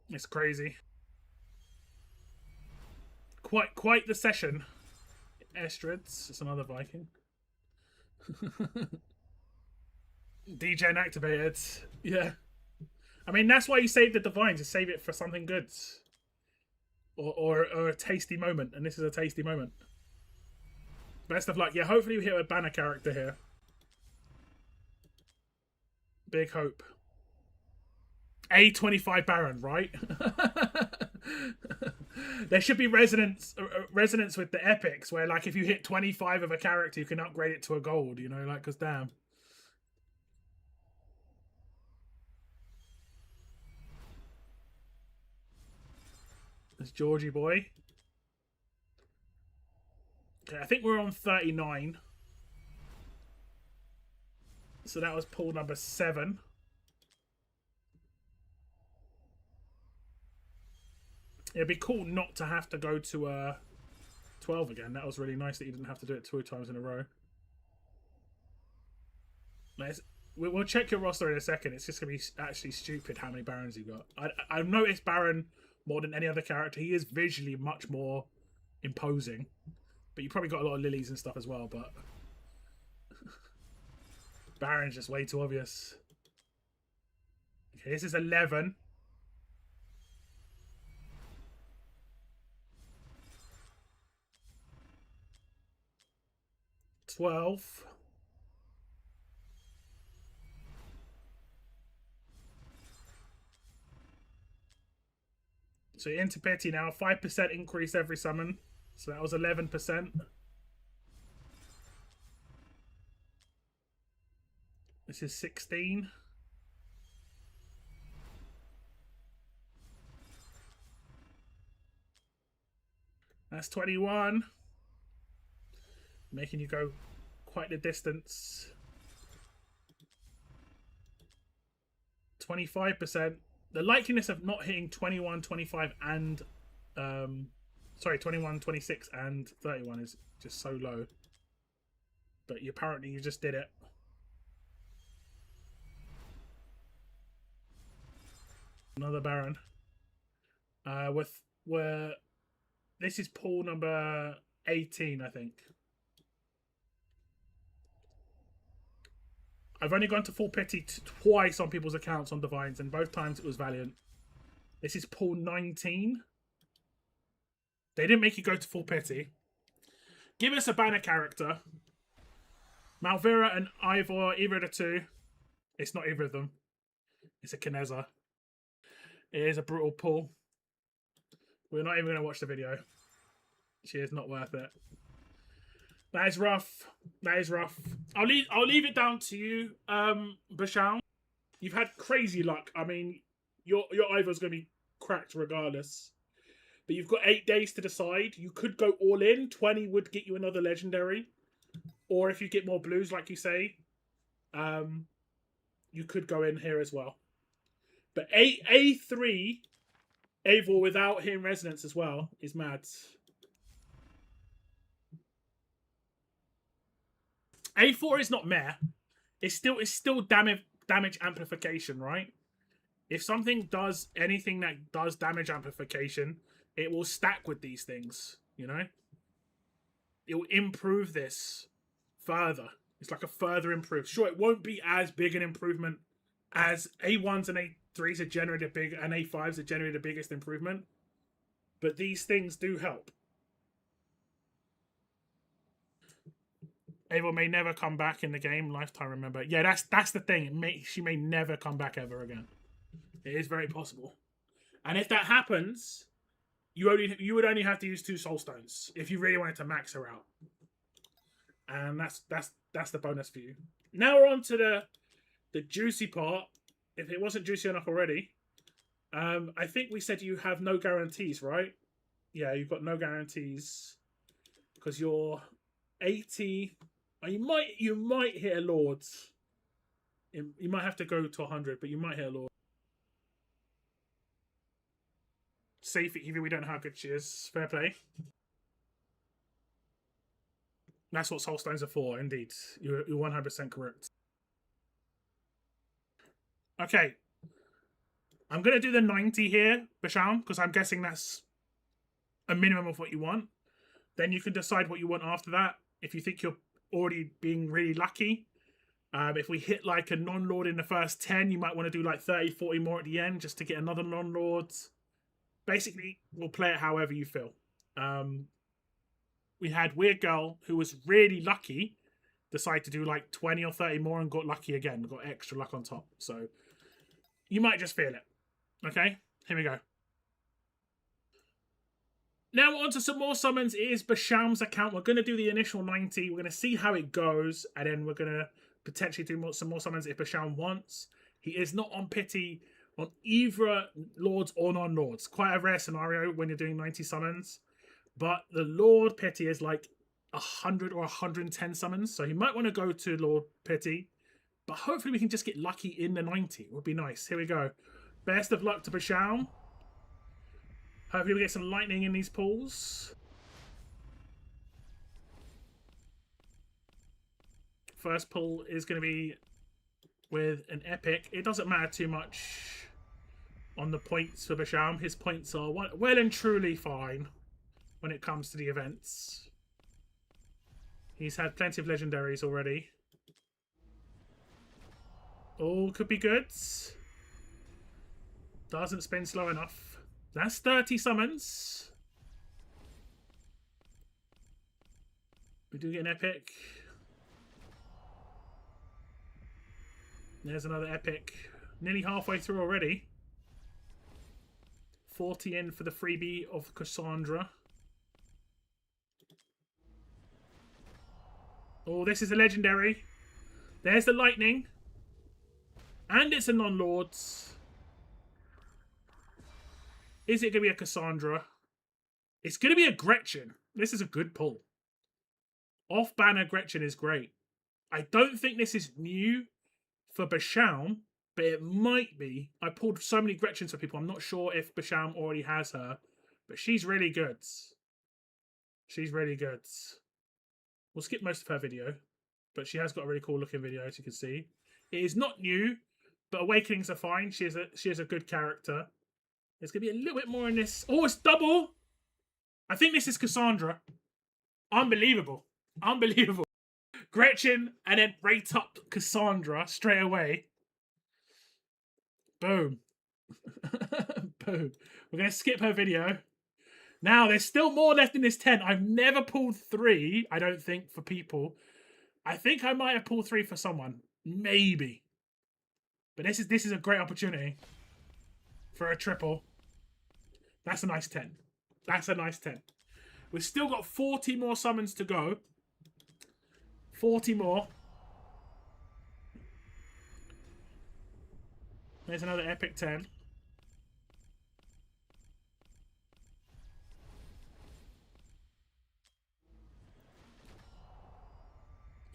It's crazy. Quite the session. Estrids, it's another Viking. Degen activated. Yeah. I mean, that's why you save the divine, to save it for something good. Or a tasty moment, and this is a tasty moment. Best of luck. Yeah, hopefully we hit a banner character here. Big hope. A25 Baron, right? There should be resonance with the epics, where, like, if you hit 25 of a character, you can upgrade it to a gold, you know, like, because damn. It's Georgie boy. Okay, I think we're on 39. So that was pool number 7. It'd be cool not to have to go to 12 again. That was really nice that you didn't have to do it 2 times in a row. We'll check your roster in a second. It's just going to be actually stupid how many Barons you got. I've noticed Baron more than any other character. He is visually much more imposing. But you probably got a lot of lilies and stuff as well, but Baron's just way too obvious. Okay, this is 11. 12. So you're into Petty now. 5% increase every summon. So that was 11%. This is 16. That's 21. Making you go quite the distance. 25%. The likeliness of not hitting 21, 25, and 21, 26, and 31 is just so low. But apparently you just did it. Another Baron. This is pool number 18, I think. I've only gone to full pity twice on people's accounts on Divines, and both times it was Valiant. This is pool 19. They didn't make you go to full pity. Give us a banner character. Malvira and Eivor, either of the two. It's not either of them. It's a Kineza. It is a brutal pull. We're not even going to watch the video. She is not worth it. That is rough. That is rough. I'll leave it down to you, Bashal. You've had crazy luck. I mean, your Eivor's going to be cracked regardless. But you've got 8 days to decide. You could go all in. 20 would get you another legendary. Or if you get more blues, like you say, you could go in here as well. But A3 Eivor without hitting resonance as well is mad. A4 is not meh. It's still damage amplification, right? If something does anything that does damage amplification, it will stack with these things, you know? It will improve this further. It's like a further improved. Sure, it won't be as big an improvement as A1s and A3s are generally big, and A5s are generally the biggest improvement. But these things do help. Eivor may never come back in the game. Lifetime, remember. Yeah, that's the thing. She may never come back ever again. It is very possible. And if that happens, you would only have to use 2 soul stones if you really wanted to max her out. And that's the bonus for you. Now we're on to the juicy part. If it wasn't juicy enough already, I think we said you have no guarantees, right? Yeah, you've got no guarantees because you're 80. You might hit a Lord's. You might have to go to 100, but you might hit a Lord. Safe, even we don't know how good she is. Fair play. That's what soul stones are for, indeed. You're 100% correct. Okay. I'm going to do the 90 here, Basham, because I'm guessing that's a minimum of what you want. Then you can decide what you want after that. If you think you're already being really lucky. If we hit like a non-lord in the first 10, you might want to do like 30, 40 more at the end just to get another non-lord. Basically, we'll play it however you feel. We had Weird Girl, who was really lucky, decide to do like 20 or 30 more and got lucky again. Got extra luck on top. So you might just feel it. Okay, here we go. Now on to some more summons. It is Basham's account. We're going to do the initial 90. We're going to see how it goes. And then we're going to potentially do some more summons if Basham wants. He is not on pity on either Lords or non-Lords. Quite a rare scenario when you're doing 90 summons. But the Lord Pity is like 100 or 110 summons. So he might want to go to Lord Pity. But hopefully we can just get lucky in the 90. It would be nice. Here we go. Best of luck to Basham. Hopefully we get some lightning in these pools. First pull is going to be with an epic. It doesn't matter too much on the points for Basham. His points are well and truly fine when it comes to the events. He's had plenty of legendaries already. All could be good. Doesn't spin slow enough. That's 30 summons. We do get an epic. There's another epic. Nearly halfway through already. 40 in for the freebie of Kassandra. Oh, this is a legendary. There's the lightning. And it's a non-lords. Is it going to be a Kassandra? It's going to be a Gretchen. This is a good pull. Off-banner Gretchen is great. I don't think this is new for Basham, but it might be. I pulled so many Gretchens for people. I'm not sure if Basham already has her, but she's really good. She's really good. We'll skip most of her video, but she has got a really cool looking video, as you can see. It is not new, but Awakenings are fine. She is a good character. There's going to be a little bit more in this. Oh, it's double! I think this is Kassandra. Unbelievable. Unbelievable. Gretchen and then rate up Kassandra straight away. Boom. Boom. We're going to skip her video. Now, there's still more left in this 10. I've never pulled 3, I don't think, for people. I think I might have pulled 3 for someone. Maybe. But this is a great opportunity for a triple. That's a nice 10. That's a nice 10. We've still got 40 more summons to go. 40 more. There's another epic 10.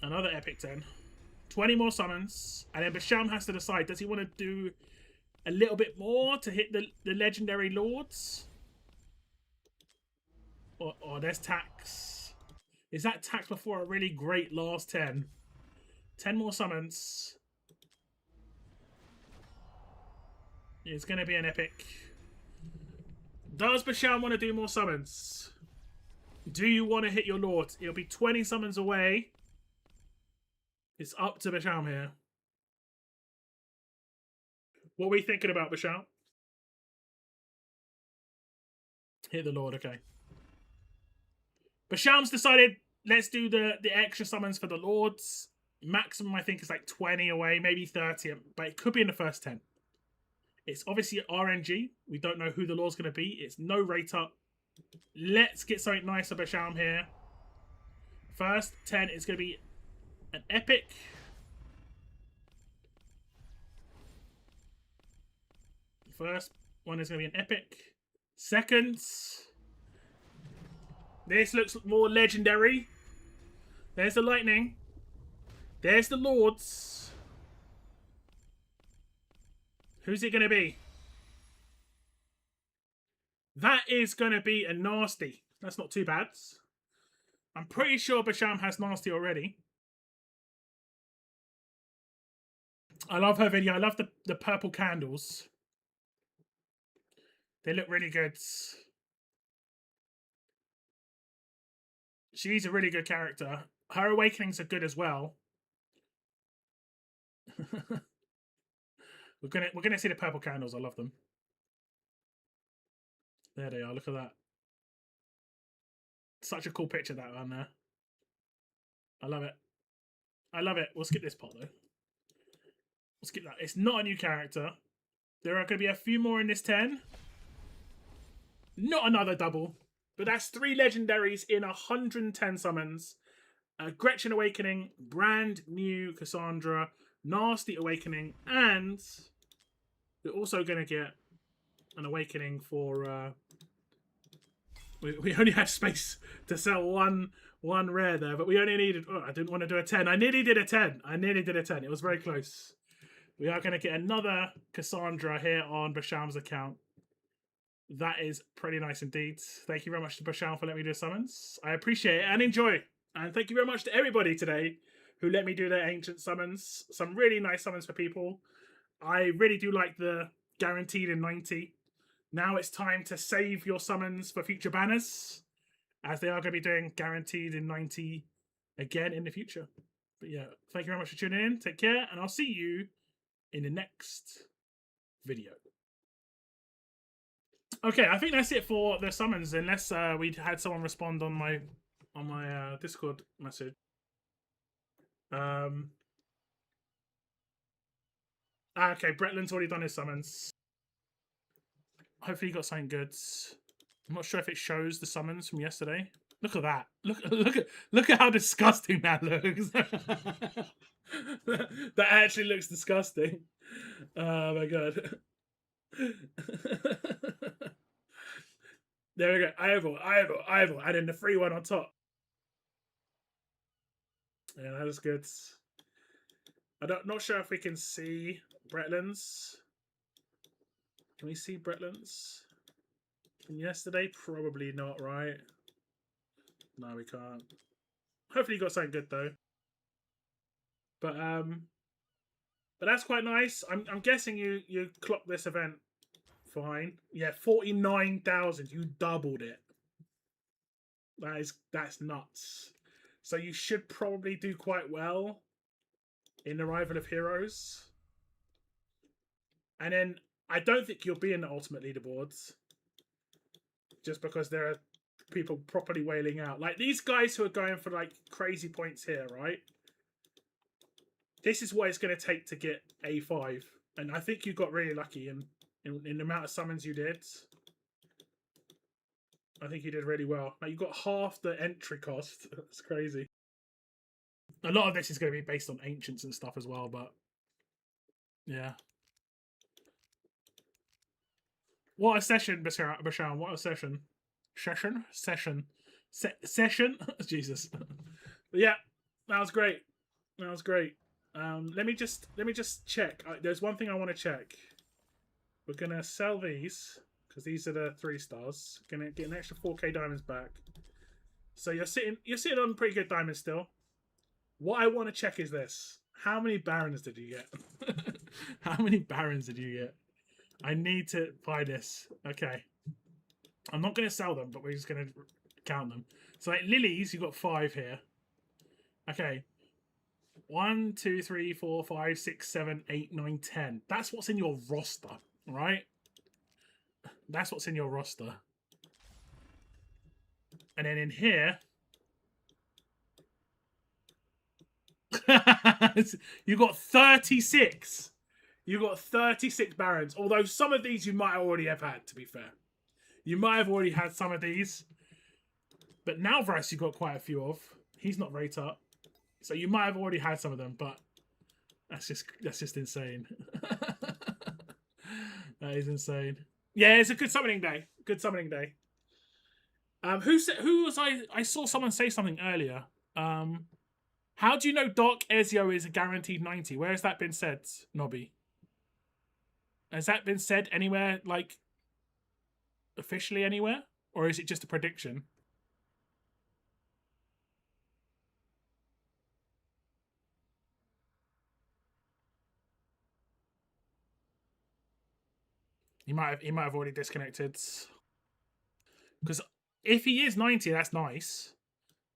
Another epic 10. 20 more summons. And then Basham has to decide, does he want to do a little bit more to hit the legendary lords? Or there's tax. Is that tax before a really great last 10? 10 more summons. It's going to be an epic. Does Basham want to do more summons? Do you want to hit your lord? It'll be 20 summons away. It's up to Basham here. What are we thinking about, Basham? Hit the Lord, okay. Basham's decided, let's do the extra summons for the Lords. Maximum, I think, is like 20 away, maybe 30, but it could be in the first 10. It's obviously RNG. We don't know who the Lord's going to be. It's no rate up. Let's get something nice for Basham here. First 10 is going to be an epic. First one is going to be an epic. Second, this looks more legendary. There's the lightning. There's the Lords. Who's it going to be? That is going to be a nasty. That's not too bad. I'm pretty sure Basham has nasty already. I love her video. I love the purple candles. They look really good. She's a really good character. Her awakenings are good as well. We're gonna see the purple candles. I love them. There they are. Look at that. Such a cool picture, that one there. I love it. I love it. We'll skip this part though. We'll skip that. It's not a new character. There are going to be a few more in this 10. Not another double. But that's 3 legendaries in 110 summons. Gretchen Awakening, brand new Kassandra, Nasty Awakening, and we're also going to get an Awakening for... we only had space to sell one rare there, but we only needed... Oh, I didn't want to do a 10. I nearly did a 10. It was very close. We are going to get another Kassandra here on Basham's account. That is pretty nice indeed. Thank you very much to Basham for letting me do summons. I appreciate it and enjoy. And thank you very much to everybody today who let me do their ancient summons. Some really nice summons for people. I really do like the guaranteed in 90. Now it's time to save your summons for future banners, as they are going to be doing guaranteed in 90 again in the future. But yeah, thank you very much for tuning in. Take care, and I'll see you in the next video. Okay, I think that's it for the summons, unless we had someone respond on my Discord message. Okay, Bretland's already done his summons. Hopefully he got something good. I'm not sure if it shows the summons from yesterday. Look at that. Look at how disgusting that looks. That actually looks disgusting. Oh my god. There we go. Eivor, and then the free one on top. Yeah, that was good. Not sure if we can see Bretland's. Can we see Bretland's from yesterday? Probably not, right? No, we can't. Hopefully you got something good though. But that's quite nice. I'm guessing you clocked this event fine. Yeah, 49,000. You doubled it. That's nuts. So you should probably do quite well in Arrival of Heroes. And then I don't think you'll be in the ultimate leaderboards, just because there are people properly wailing out. Like these guys who are going for like crazy points here, right? This is what it's going to take to get A5. And I think you got really lucky in the amount of summons you did. I think you did really well. Like you got half the entry cost. That's crazy. A lot of this is going to be based on ancients and stuff as well, but yeah. What a session, Basham. What a session. Session. Jesus. But yeah, that was great. That was great. Let me just check. There's one thing I want to check. We're gonna sell these because these are the 3 stars. Gonna get an extra 4k diamonds back. So you're sitting on pretty good diamonds still. What I want to check is this: how many barons did you get? How many barons did you get? I need to buy this. Okay. I'm not going to sell them, but we're just going to count them. So like lilies, you got 5 here. Okay. 1, 2, 3, 4, 5, 6, 7, 8, 9, 10. That's what's in your roster, right? That's what's in your roster. And then in here, you got 36. You got 36 Barons. Although some of these you might already have had, to be fair. You might have already had some of these. But Nalvras you got quite a few of. He's not rate up. So you might have already had some of them, but that's just insane. That is insane. Yeah, it's a good summoning day. Good summoning day. Who was I saw someone say something earlier. How do you know Dark Ezio is a guaranteed 90? Where has that been said, Nobby? Has that been said anywhere, like, officially anywhere? Or is it just a prediction? He might have already disconnected. Because if he is 90, that's nice.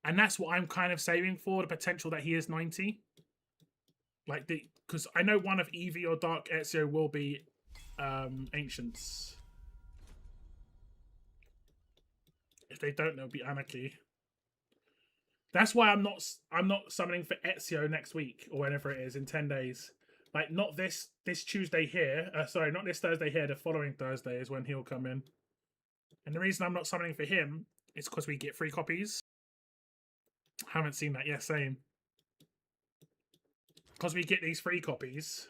And that's what I'm kind of saving for, the potential that he is 90. Like, because I know one of Eevee or Dark Ezio will be Ancients. If they don't, they'll be Anarchy. That's why I'm not summoning for Ezio next week, or whenever it is, in 10 days. Like, not this Tuesday here. Sorry, not this Thursday here. The following Thursday is when he'll come in. And the reason I'm not summoning for him is because we get free copies. Haven't seen that yet, same. Because we get these free copies.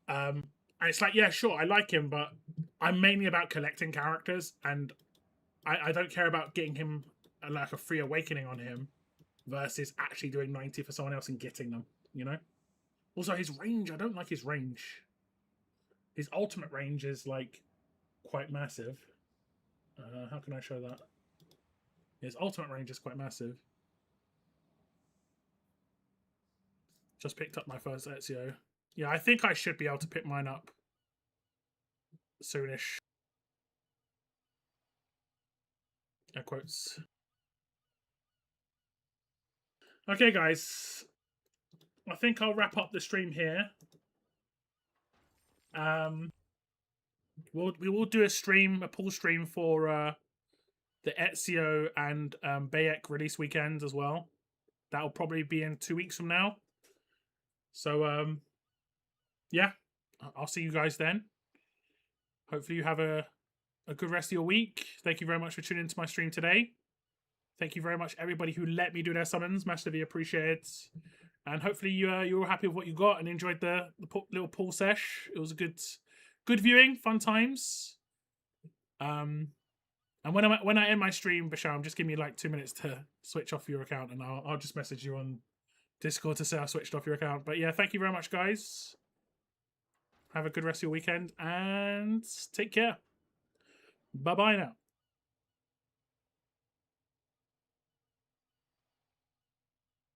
And it's like, yeah, sure, I like him, but I'm mainly about collecting characters, and I don't care about getting him like a free awakening on him versus actually doing 90 for someone else and getting them, you know? Also, his range, I don't like his range. His ultimate range is, like, quite massive. How can I show that? His ultimate range is quite massive. Just picked up my first Ezio. Yeah, I think I should be able to pick mine up soonish. Air quotes. Okay, guys. I think I'll wrap up the stream here. We will do a pull stream for the Ezio and Bayek release weekend as well. That'll probably be in 2 weeks from now. So yeah, I'll see you guys then. Hopefully you have a good rest of your week. Thank you very much for tuning into my stream today. Thank you very much, everybody who let me do their summons. Massively appreciate. And hopefully you were happy with what you got and enjoyed the little pool sesh. It was a good viewing, fun times. And when I end my stream, Basham, just give me like 2 minutes to switch off your account, and I'll just message you on Discord to say I switched off your account. But yeah, thank you very much, guys. Have a good rest of your weekend and take care. Bye-bye now.